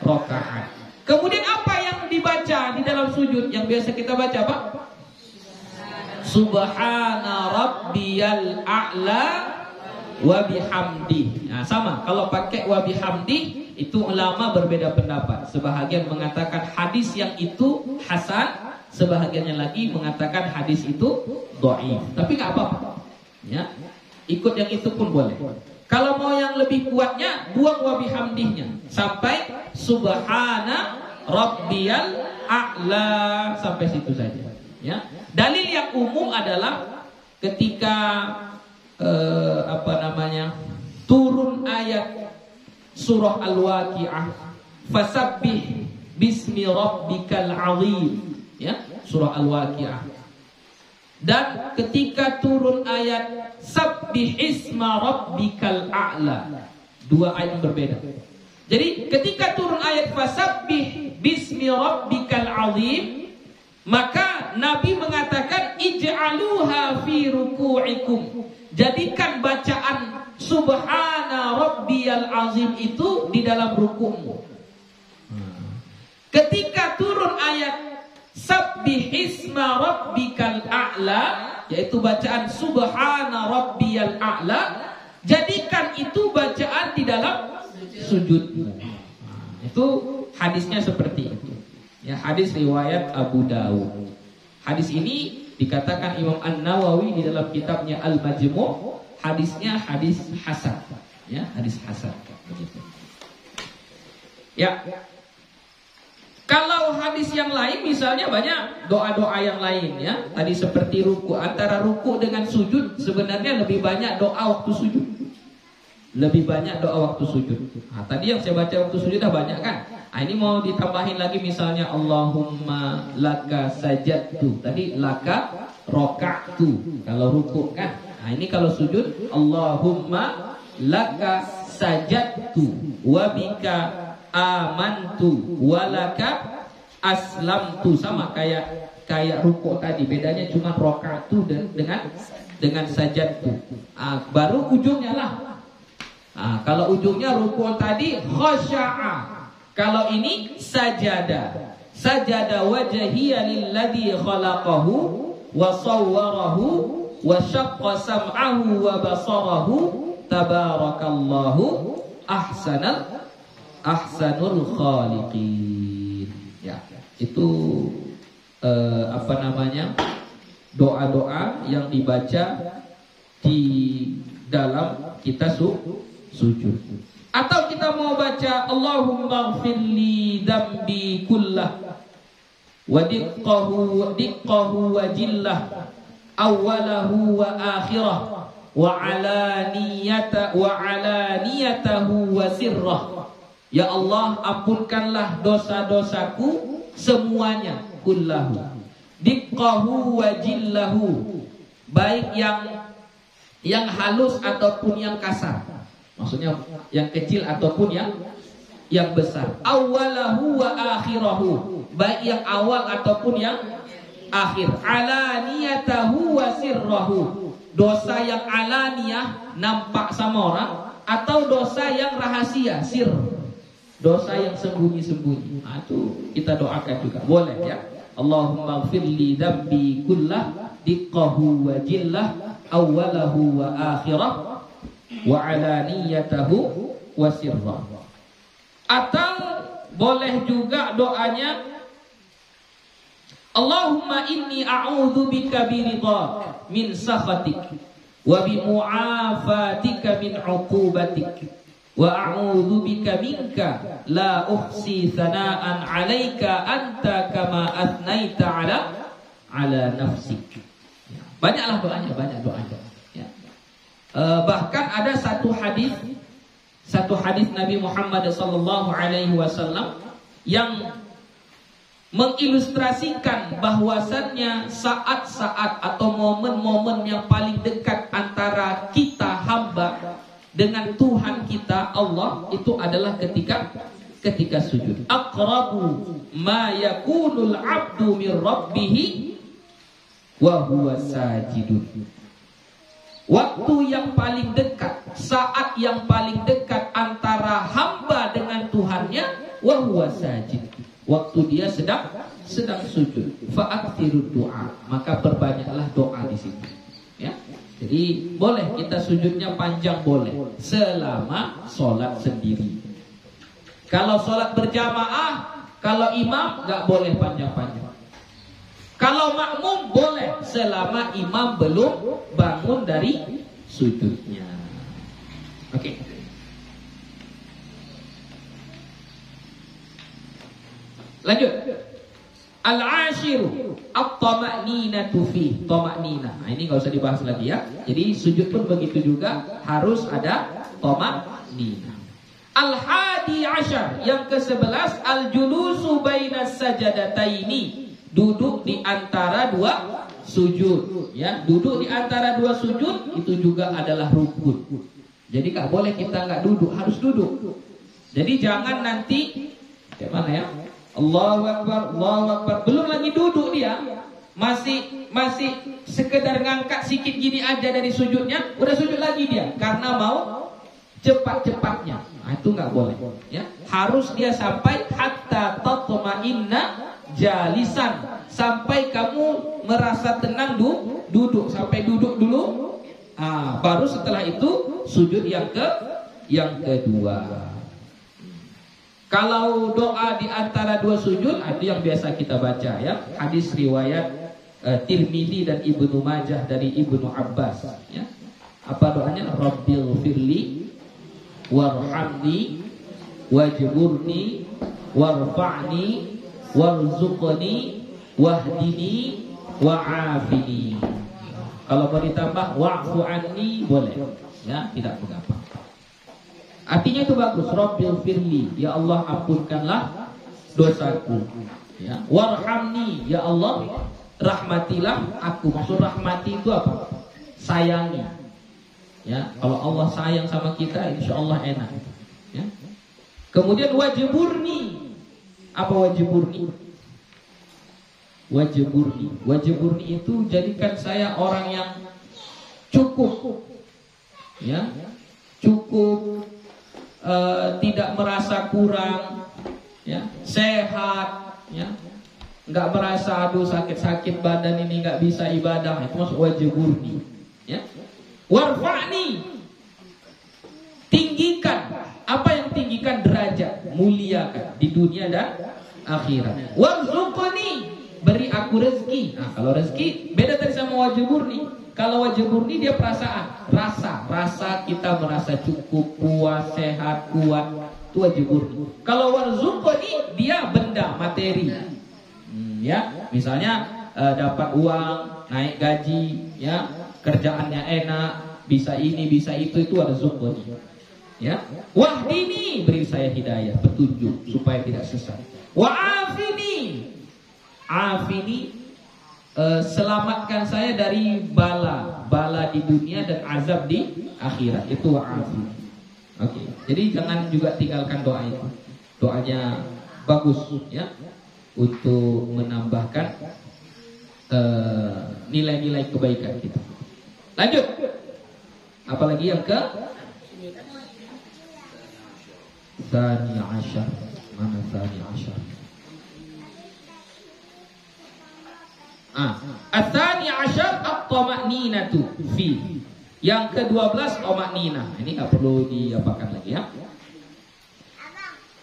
rakaat. Kemudian apa yang dibaca di dalam sujud yang biasa kita baca, Pak? Subhana rabbiyal a'la wa bihamdi. Nah, sama. Kalau pakai wa bihamdi itu ulama berbeda pendapat. Sebahagian mengatakan hadis yang itu hasan, sebahagiannya lagi mengatakan hadis itu dhaif. Tapi nggak apa-apa. Ya. Ikut yang itu pun boleh. Kalau mau yang lebih kuatnya, buang wa bihamdihnya sampai subhana rabbiyal a'la, sampai situ saja. Ya. Dalil yang umum adalah ketika turun ayat surah Al-Waqi'ah, fasabbih bismi rabbikal azim, ya, surah Al-Waqi'ah. Dan ketika turun ayat sabbih isma rabbikal a'la, 2 ayat yang berbeda. Jadi ketika turun ayat fasabbih bismi rabbikal azim, maka Nabi mengatakan ij'aluha fi ruku'ikum, jadikan bacaan subhana rabbiyal azim itu di dalam ruku'mu. Ketika turun ayat sabbih isma rabbikal a'la, yaitu bacaan subhana rabbiyal a'la, jadikan itu bacaan di dalam sujudmu. Itu hadisnya seperti itu. Ya, hadis riwayat Abu Dawud. Hadis ini dikatakan Imam An-Nawawi di dalam kitabnya Al-Majmu', hadisnya hadis hasan. Ya, hadis hasan. Begitu. Ya. Kalau hadis yang lain misalnya banyak doa-doa yang lain, ya. Tadi seperti ruku, antara ruku dengan sujud sebenarnya lebih banyak doa waktu sujud. Lebih banyak doa waktu sujud. Nah, tadi yang saya baca waktu sujud dah banyak kan? Nah, ini mau ditambahin lagi misalnya Allahumma laka sajadtu. Tadi laka roka'tu kalau ruku kan. Nah, ini kalau sujud Allahumma laka sajadtu wa bika amantu walaka aslamtu. Sama kayak ruku tadi, bedanya cuma roka'tu dengan sajadtu. Baru ujungnya lah. Kalau ujungnya ruku tadi khasya'a, kalau ini sajada. Sajada wajhiya lilladzi khalaqahu wa sawwarahu wa syaqqa sam'ahu wa basarahu tabarakallahu ahsanul khaliqin. Ya, itu doa-doa yang dibaca di dalam kita sujud. Atau kita mau baca Allahumma ighfirli dambi kullah wa diqqahu wa jillah awwalahu wa akhirah wa alaniyatahu wa sirrah. Ya Allah, ampunkanlah dosa-dosaku semuanya, kullahu, diqqahu wa jillahu, baik yang halus ataupun yang kasar. Maksudnya yang kecil ataupun yang besar. Awwalahu wa akhirahu, baik yang awal ataupun yang akhir. Alaniyatahu wa sirrahu, dosa yang alaniyah nampak sama orang, atau dosa yang rahasia, sir, dosa yang sembunyi-sembunyi. Itu kita doakan juga, boleh ya. Allahumma ighfirli dambi kullah diqqahu wa jillah awwalahu wa akhirah wa alaniyatahu wa sirrah. Atau boleh juga doanya Allahumma inni a'udzu bika biridhak min sakhatik wa bi mu'afatika min 'uqubatik wa a'udzu bika minka la uhsi thana'an 'alaika anta kama athnaita 'ala nafsik. Banyaklah doanya, banyak doanya. Ya. Bahkan ada satu hadis Nabi Muhammad SAW yang mengilustrasikan bahwasannya saat-saat atau momen-momen yang paling dekat antara kita hamba dengan Tuhan kita Allah itu adalah ketika sujud. Aqrabu ma yakunul 'abdu min rabbih wa huwa sajidun. Waktu yang paling dekat, saat yang paling dekat antara hamba dengan Tuhannya, wa huwa sajid, waktu dia sedang sujud. Fa'aktsirud du'a, maka perbanyaklah doa di situ. Ya. Jadi boleh kita sujudnya panjang, boleh, selama sholat sendiri. Kalau sholat berjamaah, kalau imam nggak boleh panjang-panjang. Kalau makmum boleh selama imam belum bangun dari sujudnya. Oke. Lanjut. Al-ashiru at-tama'ninatu fi, tama'nina. Nah, ini enggak usah dibahas lagi ya. Jadi sujud pun begitu juga, harus ada tama'nina. Al-hadi asyar, yang ke-11, al-julusu bainas sajadataini, duduk di antara dua sujud, ya. Duduk di antara dua sujud itu juga adalah rukun. Jadi enggak boleh kita enggak duduk, harus duduk. Jadi jangan nanti kayak mana ya? Allahu Akbar, Allahu Akbar, belum lagi duduk dia, masih sekedar ngangkat sikit gini aja dari sujudnya, udah sujud lagi dia karena mau cepat-cepatnya. Nah, itu nggak boleh, ya. Harus dia sampai hatta tatma'inna jalisan, sampai kamu merasa tenang duduk, sampai duduk dulu. Baru setelah itu sujud yang kedua. Kalau doa di antara dua sujud, itu yang biasa kita baca ya. Hadis riwayat Tirmidzi dan Ibnu Majah dari Ibnu Abbas ya. Apa doanya? Rabbil firli warhamni wajburni warfa'ni warzuqni wahdini wa'afini. Kalau mau ditambah wa'fu anni boleh ya, tidak mengapa. Artinya itu bagus. Rabbil firli, ya Allah ampunkanlah dosaku. Ya. Warhamni, ya Allah rahmatilah aku. Maksud rahmati itu apa? Sayangi. Ya, kalau Allah sayang sama kita, insya Allah enak. Ya. Kemudian wajburni. Apa wajburni? Wajburni itu jadikan saya orang yang cukup. Ya, cukup. Tidak merasa kurang, ya, sehat, ya, nggak merasa aduh sakit-sakit badan ini nggak bisa ibadah. Itu maksud wajburni, ya. Warfa'ni, tinggikan. Apa yang tinggikan? Derajat, muliakan di dunia dan akhirat. Warzuqni, beri aku rezeki. Nah, kalau rezeki beda tadi sama wajib murni. Kalau wajib murni dia perasaan, rasa kita merasa cukup, puas, sehat, kuat, itu wajib murni. Kalau warzuqni dia benda, materi. Ya, misalnya dapat uang, naik gaji, ya, kerjaannya enak, bisa ini, bisa itu warzuqni. Ya, wahdini, beri saya hidayah, petunjuk supaya tidak sesat. Wa'afini, afini, selamatkan saya dari bala di dunia dan azab di akhirat. Itu wa'afini. Oke. Jadi jangan juga tinggalkan doa itu. Doanya bagus ya untuk menambahkan nilai-nilai kebaikan kita. Lanjut. Apalagi yang ke Tsani Asyar. Mana Tsani Asyar? Tsani Asyar at-tama'ninatu fi. Yang ke-12 tama'ninah. Ini enggak perlu diapakan lagi ya.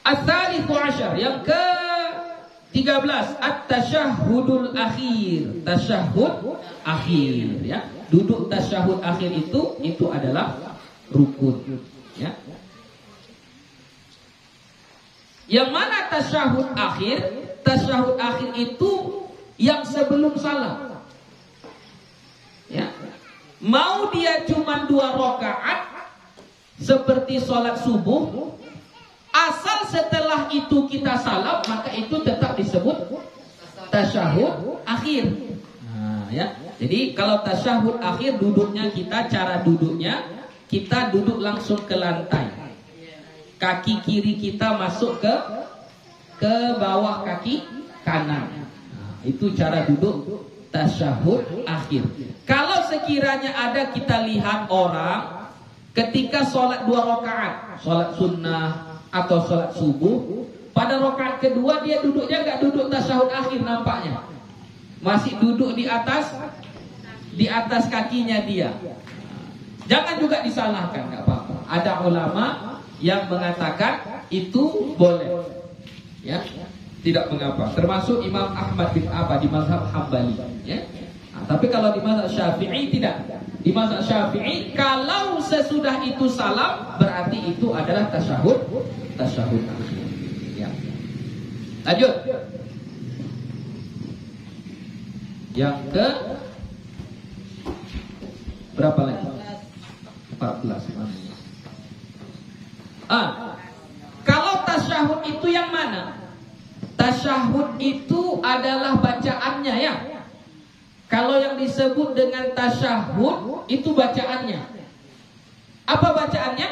Ats-tsalitsu asyar, yang ke-13 at-tasyahhudul akhir. Tasyahhud akhir ya. Duduk tasyahud akhir itu adalah rukun ya. Yang mana tasyahud akhir? Tasyahud akhir itu yang sebelum salam. Ya. Mau dia cuma 2 rakaat seperti sholat subuh, asal setelah itu kita salam, maka itu tetap disebut tasyahud akhir. Nah, ya. Jadi kalau tasyahud akhir duduknya kita, cara duduknya kita duduk langsung ke lantai. Kaki kiri kita masuk ke bawah kaki kanan. Nah, itu cara duduk tasyahud akhir. Kalau sekiranya ada kita lihat orang ketika sholat 2 rakaat, sholat sunnah atau sholat subuh, pada rakaat kedua dia duduknya nggak duduk tasyahud akhir nampaknya, masih duduk di atas kakinya dia. Jangan juga disalahkan, nggak apa-apa. Ada ulama yang mengatakan itu boleh, ya, tidak mengapa. Termasuk Imam Ahmad bin Hanbal di mazhab Hambali, ya. Nah, tapi kalau di mazhab Syafi'i tidak. Di mazhab Syafi'i kalau sesudah itu salam berarti itu adalah tasyahud akhir. Ya. Lanjut. Yang ke berapa lagi? 14. Kalau tasyahud itu yang mana? Tasyahud itu adalah bacaannya ya. Kalau yang disebut dengan tasyahud itu bacaannya. Apa bacaannya?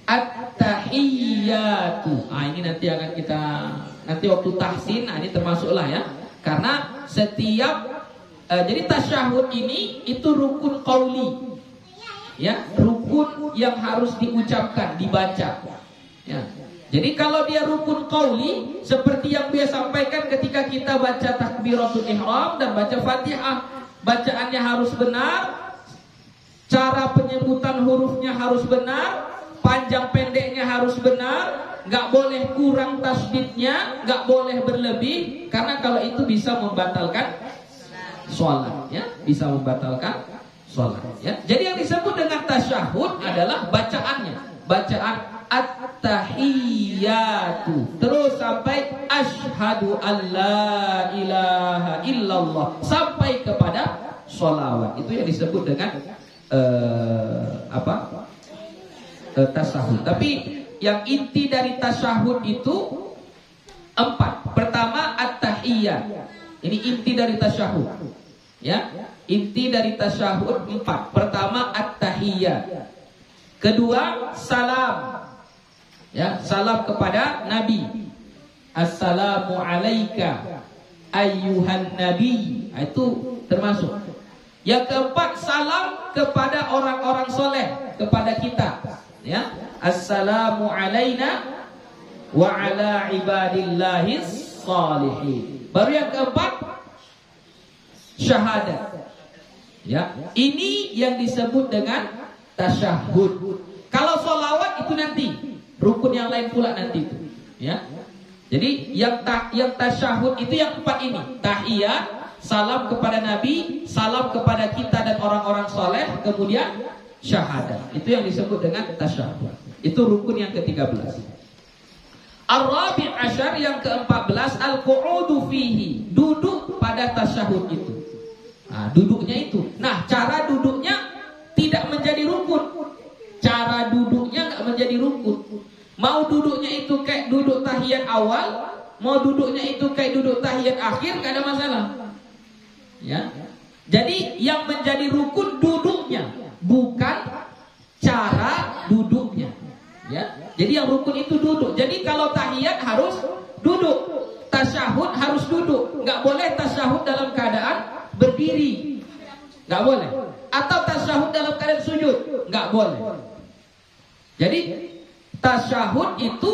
At-tahiyyatu. Ini nanti akan nanti waktu tahsin, ini termasuklah ya. Karena setiap jadi tasyahud ini itu rukun qauli. Ya, rukun yang harus diucapkan, dibaca. Ya. Jadi kalau dia rukun qauli seperti yang dia sampaikan ketika kita baca takbiratul ihram dan baca Fatihah, bacaannya harus benar, cara penyebutan hurufnya harus benar, panjang pendeknya harus benar, nggak boleh kurang tasdidnya, nggak boleh berlebih, karena kalau itu bisa membatalkan sholat, ya, bisa membatalkan sholat. Ya. Jadi yang disebut dengan tasyahud adalah bacaannya, bacaan at-tahiyyatu terus sampai asyhadu alla ilaha illallah sampai kepada sholawat. Itu yang disebut dengan tasyahud. Tapi yang inti dari tasyahud itu 4. Pertama at-tahiyyah. Ini inti dari tasyahud. Ya, inti dari tasyahud 4. Pertama at-tahiyyah. Kedua salam. Ya, salam kepada Nabi. Assalamu alayka ayyuhan nabi. Itu termasuk. Yang keempat salam kepada orang-orang soleh, kepada kita. Ya, assalamu alayna wa ala ibadillahis shalihin. Baru yang keempat syahadat. Ya, ini yang disebut dengan tasyahud. Kalau sholawat itu nanti, rukun yang lain pula nanti itu. Ya, Jadi yang tasyahud itu yang 4 ini. Tahiyat, salam kepada Nabi, salam kepada kita dan orang-orang soleh, kemudian syahadat. Itu yang disebut dengan tasyahud. Itu rukun yang ke-13. Ar-rabi' asyar yang ke-14, al-qu'udu fihi, duduk pada tasyahud itu. Nah, duduknya itu. Nah, cara duduknya tidak menjadi rukun. Cara duduknya nggak menjadi rukun. Mau duduknya itu kayak duduk tahiyat awal, mau duduknya itu kayak duduk tahiyat akhir, nggak ada masalah. Ya. Jadi yang menjadi rukun duduknya, bukan cara duduknya. Ya. Jadi yang rukun itu duduk. Jadi kalau tahiyat harus duduk, tasyahud harus duduk. Nggak boleh tasyahud dalam keadaan berdiri, nggak boleh. Atau tasyahud dalam keadaan sujud, nggak boleh. Jadi tasyahud itu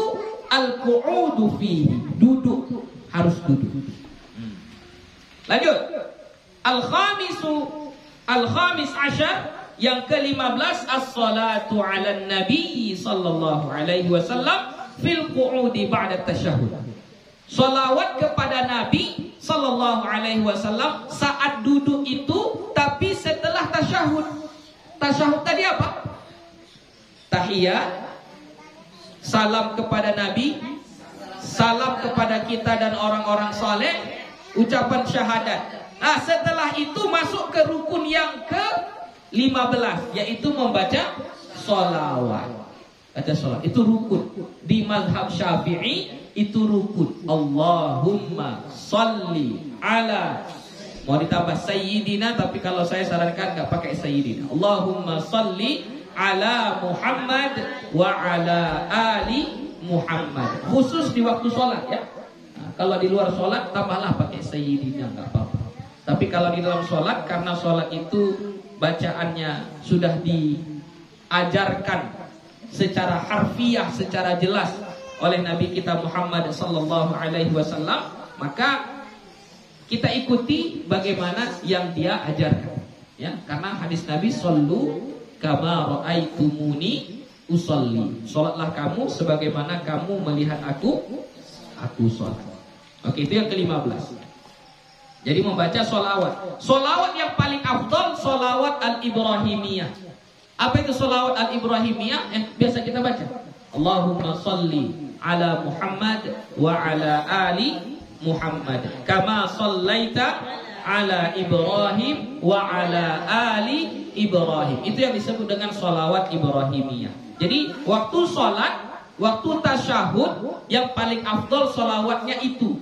al-qu'udu fihi, duduk, harus duduk. Lanjut. Al-khamis asyar yang ke-15, as-salatu 'alan nabi sallallahu alaihi wasallam fil qu'udi ba'da tasyahud. Salawat kepada Nabi sallallahu alaihi wasallam saat duduk itu, tapi setelah tasyahud. Tasyahud tadi apa? Tahiyat, salam kepada Nabi, salam kepada kita dan orang-orang saleh, ucapan syahadat. Nah, setelah itu masuk ke rukun yang ke-15, yaitu membaca sholawat. Baca sholawat itu rukun. Di mazhab Syafi'i itu rukun. Allahumma sholli ala, mau ditambah sayyidina, tapi kalau saya sarankan nggak pakai sayyidina. Allahumma sholli ala Muhammad wa ala ali Muhammad. Khusus di waktu sholat ya. Nah, kalau di luar sholat tambahlah pakai sayyidina, nggak apa-apa. Tapi kalau di dalam sholat, karena sholat itu bacaannya sudah diajarkan secara harfiah, secara jelas oleh Nabi kita Muhammad sallallahu alaihi wasallam, maka kita ikuti bagaimana yang dia ajarkan. Ya, karena hadis Nabi, sallu kama ra'aitumuni usolli. Sholatlah kamu sebagaimana kamu melihat aku sholat. Oke, itu yang ke-15. Jadi membaca sholawat. Sholawat yang paling afdal sholawat al-Ibrahimiyah. Apa itu sholawat al-Ibrahimiyah? Biasa kita baca. Allahumma sholli ala Muhammad wa ala ali Muhammad kama shallaita ala Ibrahim wa ala ali Ibrahim. Itu yang disebut dengan sholawat Ibrahimiyah. Jadi waktu sholat, waktu tasyahud, yang paling afdal sholawatnya itu.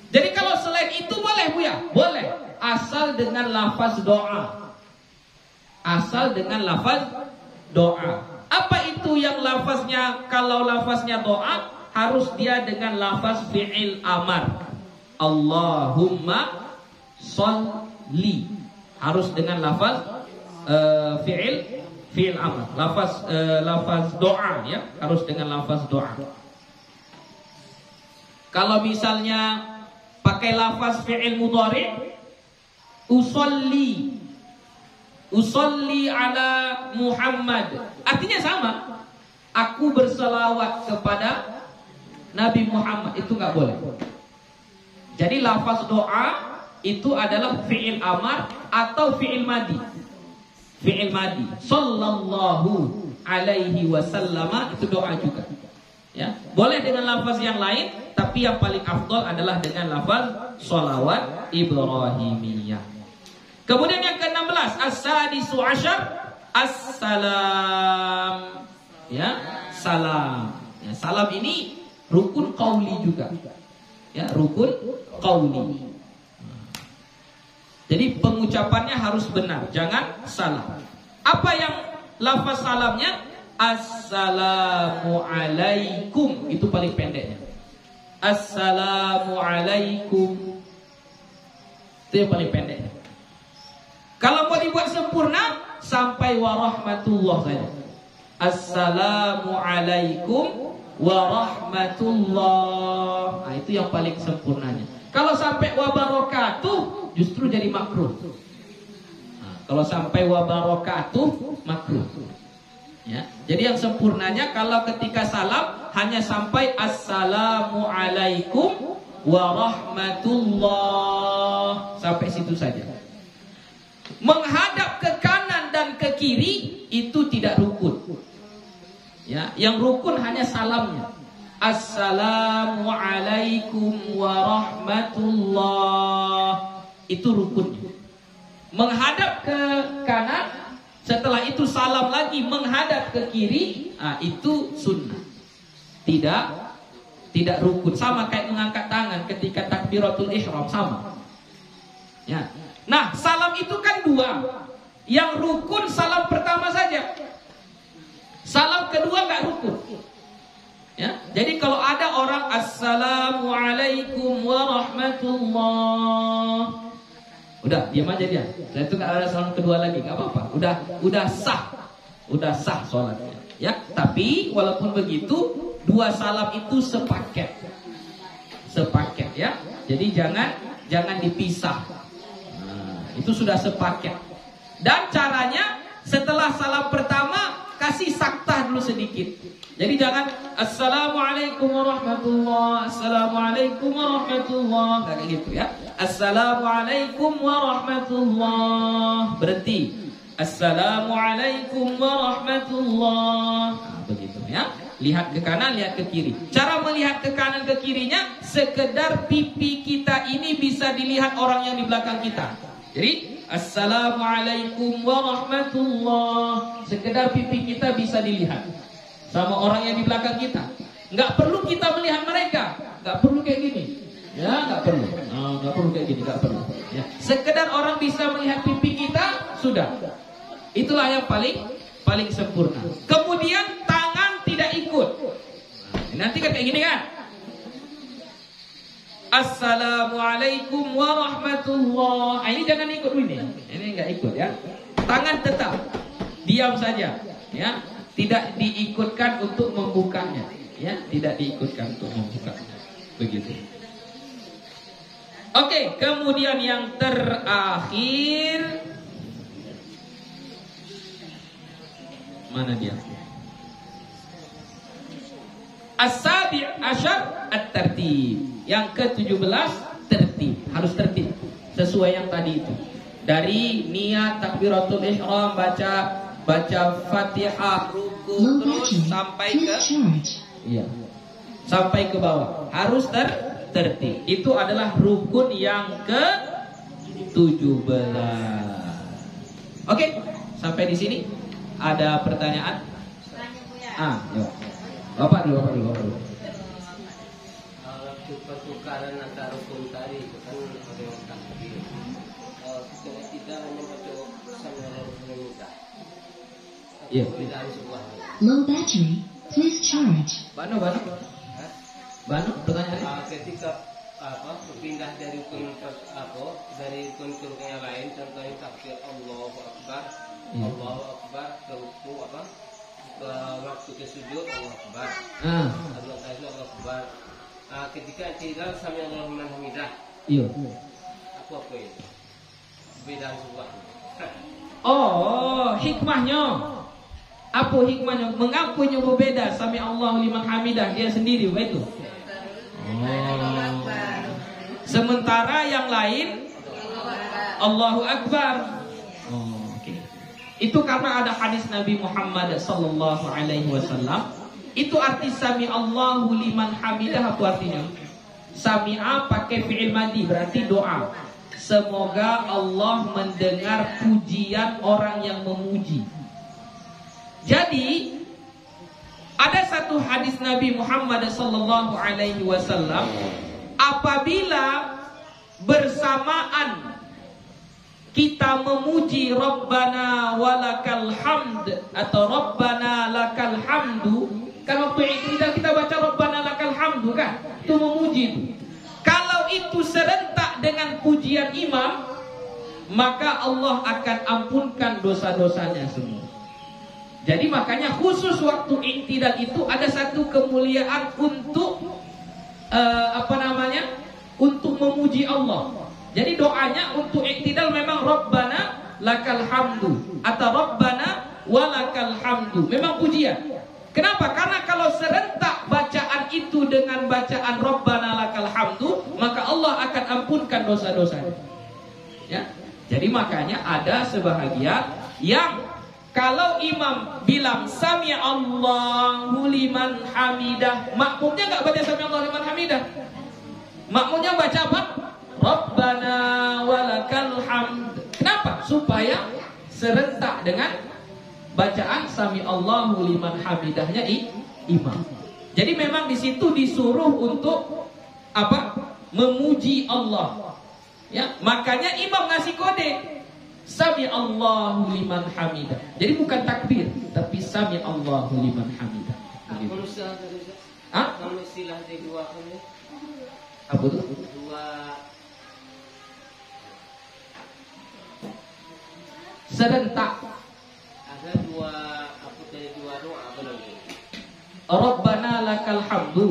Jadi kalau selain itu boleh Bu ya? Boleh, asal dengan lafaz doa. Asal dengan lafaz doa. Apa itu yang lafaznya? Kalau lafaznya doa, harus dia dengan lafaz fi'il amar. Allahumma sholli. Harus dengan lafaz fi'il amar. Lafaz doa ya, harus dengan lafaz doa. Kalau misalnya pakai lafaz fi'il mudhari', usolli ala Muhammad, artinya sama. Aku berselawat kepada Nabi Muhammad, itu nggak boleh. Jadi lafaz doa itu adalah fi'il amar atau fi'il madi. Fi'il madi, sallallahu alaihi wasallam, itu doa juga. Ya, boleh dengan lafaz yang lain, tapi yang paling afdal adalah dengan lafaz sholawat Ibrahimiyah. Kemudian yang ke-16, as-sadisu asyar, as-salam. Ya, salam. Ya, salam ini rukun qauli juga. Ya, rukun qauli. Jadi pengucapannya harus benar, jangan salah. Apa yang lafaz salamnya? Assalamu alaikum, itu paling pendeknya. Assalamu alaikum, itu yang paling pendeknya. Kalau mau dibuat sempurna, sampai warahmatullah saja. Assalamu alaikum warahmatullah. Nah, itu yang paling sempurnanya. Kalau sampai wabarakatuh, justru jadi makruh. Nah, kalau sampai wabarakatuh, makruh. Ya. Jadi yang sempurnanya kalau ketika salam hanya sampai assalamualaikum warahmatullah, sampai situ saja. Menghadap ke kanan dan ke kiri itu tidak rukun. Ya, yang rukun hanya salamnya. Assalamualaikum warahmatullah, itu rukunnya. Menghadap ke kanan, setelah itu salam lagi menghadap ke kiri, itu sunnah. Tidak rukun. Sama kayak mengangkat tangan ketika takbiratul ihram, sama. Ya. Nah, salam itu kan dua. Yang rukun salam pertama saja. Salam kedua nggak rukun. Ya. Jadi kalau ada orang assalamualaikum warahmatullah, udah diam aja dia. Saya itu nggak ada salam kedua lagi, nggak apa-apa. Udah sah sholatnya. Ya. Tapi walaupun begitu, dua salam itu sepaket ya. Jadi jangan dipisah. Nah, itu sudah sepaket. Dan caranya setelah salam pertama kasih saktah dulu sedikit. Jadi jangan assalamualaikum warahmatullah, assalamualaikum warahmatullah, kayak gitu ya. Assalamualaikum warahmatullah, berhenti. Assalamualaikum warahmatullah. Nah, begitu ya. Lihat ke kanan, lihat ke kiri. Cara melihat ke kanan ke kirinya, sekedar pipi kita ini bisa dilihat orang yang di belakang kita. Jadi assalamualaikum warahmatullah, sekedar pipi kita bisa dilihat sama orang yang di belakang kita. Nggak perlu kita melihat mereka, nggak perlu kayak gini, ya nggak perlu, nggak perlu kayak gini, nggak perlu. Ya. Sekedar orang bisa melihat pipi kita, sudah. Itulah yang paling sempurna. Kemudian tangan tidak ikut. Nanti kan kayak gini kan? Assalamualaikum warahmatullah. Ini jangan ikut ini. Ini nggak ikut ya. Tangan tetap diam saja, ya. Tidak diikutkan untuk membukanya, ya. Tidak diikutkan untuk membukanya. Begitu. Oke, kemudian yang terakhir, mana dia? As-sabi' asyar at-tartib. Yang ke-17 tertib, harus tertib sesuai yang tadi itu. Dari niat takbiratul ihram, baca Fatihah, ruku, terus sampai ke sampai ke bawah. Harus tertib. Itu adalah rukun yang ke-17. Oke, sampai di sini ada pertanyaan? Yuk. Bapak dulu. Pertukaran antara rukun tadi itu kan ada takbir. Kita hanya baca sambil meminta. Iya. Low battery, please charge. Bano, pertanyaan. Ketika berpindah dari rukun ke rukun yang lain, contohnya takbir Allahu Akbar, ke ruku ke waktu ke sujud Allahu Akbar. Allahu Akbar. Ketika tidak sambil Allahumma hamidah. Iya. Apa itu? Beda sebuah. Hikmahnya. Apa hikmahnya? Mengapa nyo berbeda sami Allahu liman hamidah dia sendiri begitu? Sementara yang lain Allahu Akbar. Oke. Itu karena ada hadis Nabi Muhammad sallallahu alaihi wasallam. Itu arti sami Allahu liman hamidah, apa artinya? Sami'a pakai fi'il madhi, berarti doa. Semoga Allah mendengar pujian orang yang memuji. Jadi ada satu hadis Nabi Muhammad sallallahu alaihi wasallam, apabila bersamaan kita memuji Rabbana walakal hamd atau Rabbana lakal hamdu, kan waktu iktidal kita baca Rabbana lakal hamdu kan, itu memuji itu. Kalau itu serentak dengan pujian imam, maka Allah akan ampunkan dosa-dosanya semua. Jadi makanya khusus waktu iktidal itu ada satu kemuliaan untuk untuk memuji Allah. Jadi doanya untuk iktidal memang Rabbana lakal hamdu atau Rabbana walakal hamdu. Memang pujian. Kenapa? Karena kalau serentak bacaan itu dengan bacaan Rabbana lakal hamdu, maka Allah akan ampunkan dosa-dosanya. Ya. Jadi makanya ada sebahagian yang kalau imam bilang sami Allahu liman hamidah, makmumnya enggak baca sami Allahu liman hamidah. Makmumnya baca apa? Rabbana walakal hamd. Kenapa? Supaya serentak dengan bacaan sami Allahu liman hamidahnya imam. Jadi memang di situ disuruh untuk apa? Memuji Allah. Ya, makanya imam ngasih kode sami Allahu liman hamidah. Jadi bukan takbir, tapi sami Allahu liman hamidah. Kalau istilah tadi, kalau istilah di dua ini, apa itu? Dua serentak. Ada dua apa dari dua doa apa lagi? Rabbana lakal hamdu,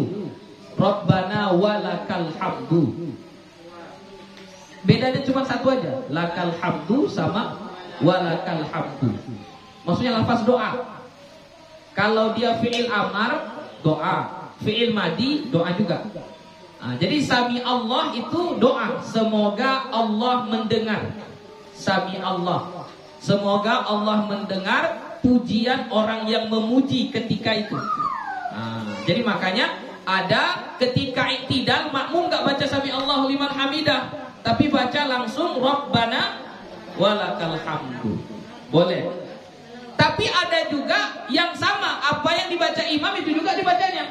Rabbana walakal hamdu. Bedanya cuma satu aja, lakal hamdu sama walakal hamdu. Maksudnya lafaz doa. Kalau dia fi'il amar, doa. Fi'il madi, doa juga. Nah, jadi sami Allah itu doa. Semoga Allah mendengar. Sami Allah. Semoga Allah mendengar pujian orang yang memuji ketika itu. Nah, jadi makanya ada ketika iktidal makmum gak baca sami Allahu liman hamidah, tapi baca langsung Rabbana walakal hamdu. Boleh. Tapi ada juga yang sama, apa yang dibaca imam itu juga dibacanya.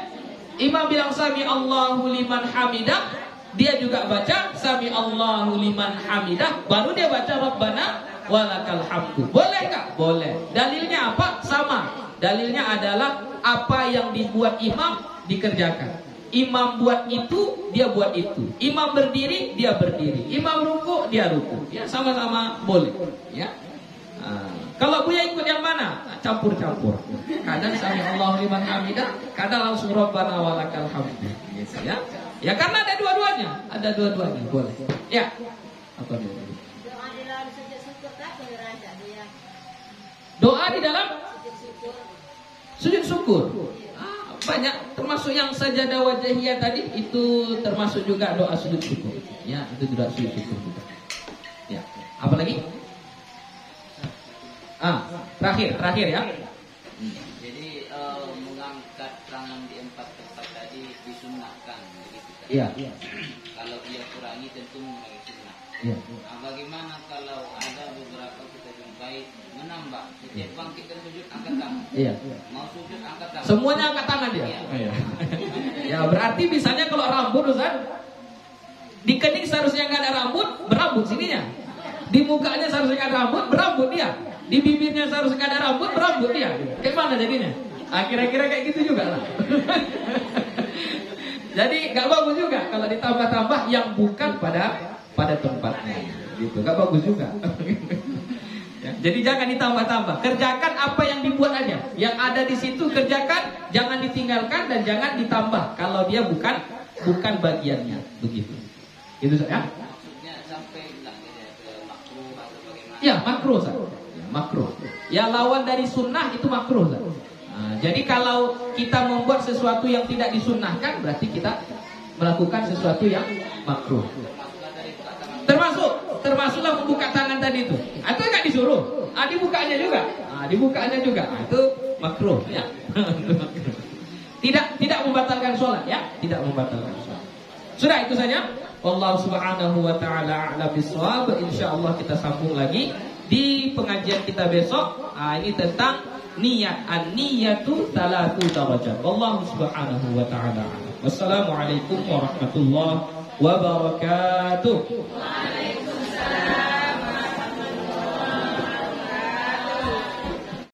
Imam bilang sami Allahu liman hamidah, dia juga baca sami Allahu liman hamidah, baru dia baca Rabbana walakal hamdu. Boleh enggak? Boleh. Dalilnya apa? Sama. Dalilnya adalah apa yang dibuat imam dikerjakan. Imam buat itu, dia buat itu. Imam berdiri, dia berdiri. Imam ruku, dia ruku. Ya, sama-sama boleh. Ya. Kalau Buya ikut yang mana? Campur-campur. Kadang sami Allahu liman hamidah, kadang langsung Rabbana walakal hamdu. Gitu, ya. Ya karena ada dua-duanya. Ada dua-duanya, boleh. Ya. Apa dulu? Doa di dalam sujud syukur. Banyak, termasuk yang sajadah wajahiyah tadi itu termasuk juga doa sujud syukur. Ya, itu juga sujud syukur juga. Ya. Apa lagi? Terakhir ya. Jadi mengangkat tangan di 4 tempat tadi disunnahkan begitu kan? Iya. Kalau dia kurangi tentu mengenai sunnah. Iya. Nah, bagaimana kalau ada beberapa kita jumpai menambah setiap bangkit dan sujud angkat tangan? Iya. Mau sujud angkat tangan. Semuanya angkat tangan dia. Iya. Ya berarti misalnya kalau rambut Ustaz, di kening seharusnya nggak ada rambut, berambut sininya. Di mukanya seharusnya nggak ada rambut, berambut dia. Di bibirnya seharusnya nggak ada rambut, berambut dia. Kayak mana jadinya? Kira-kira kayak gitu juga lah. Jadi nggak bagus juga kalau ditambah-tambah yang bukan pada tempatnya. Gitu, nggak bagus juga. Ya, jadi jangan ditambah-tambah. Kerjakan apa yang dibuat aja. Yang ada di situ kerjakan, jangan ditinggalkan dan jangan ditambah kalau dia bukan bagiannya. Begitu. Itu ya. Maksudnya sampai enggak ke makruh atau bagaimana? Ya, makruh. Makruh. Ya lawan dari sunnah itu makruh. Nah, jadi kalau kita membuat sesuatu yang tidak disunnahkan, berarti kita melakukan sesuatu yang makruh. Termasuklah membuka tangan tadi itu. Itu enggak disuruh. Dibukanya juga. Dibukanya juga. Itu makruh ya. Tidak membatalkan sholat ya. Tidak membatalkan sholat. Sudah itu saja. Wallahu subhanahu wa ta'ala a'lam bishawab. Insyaallah kita sambung lagi di pengajian kita besok. Ini tentang niat. An-niyatu 3 darajat. Wallahu subhanahu wa ta'ala a'lam. Wassalamualaikum warahmatullahi wabarakatuh.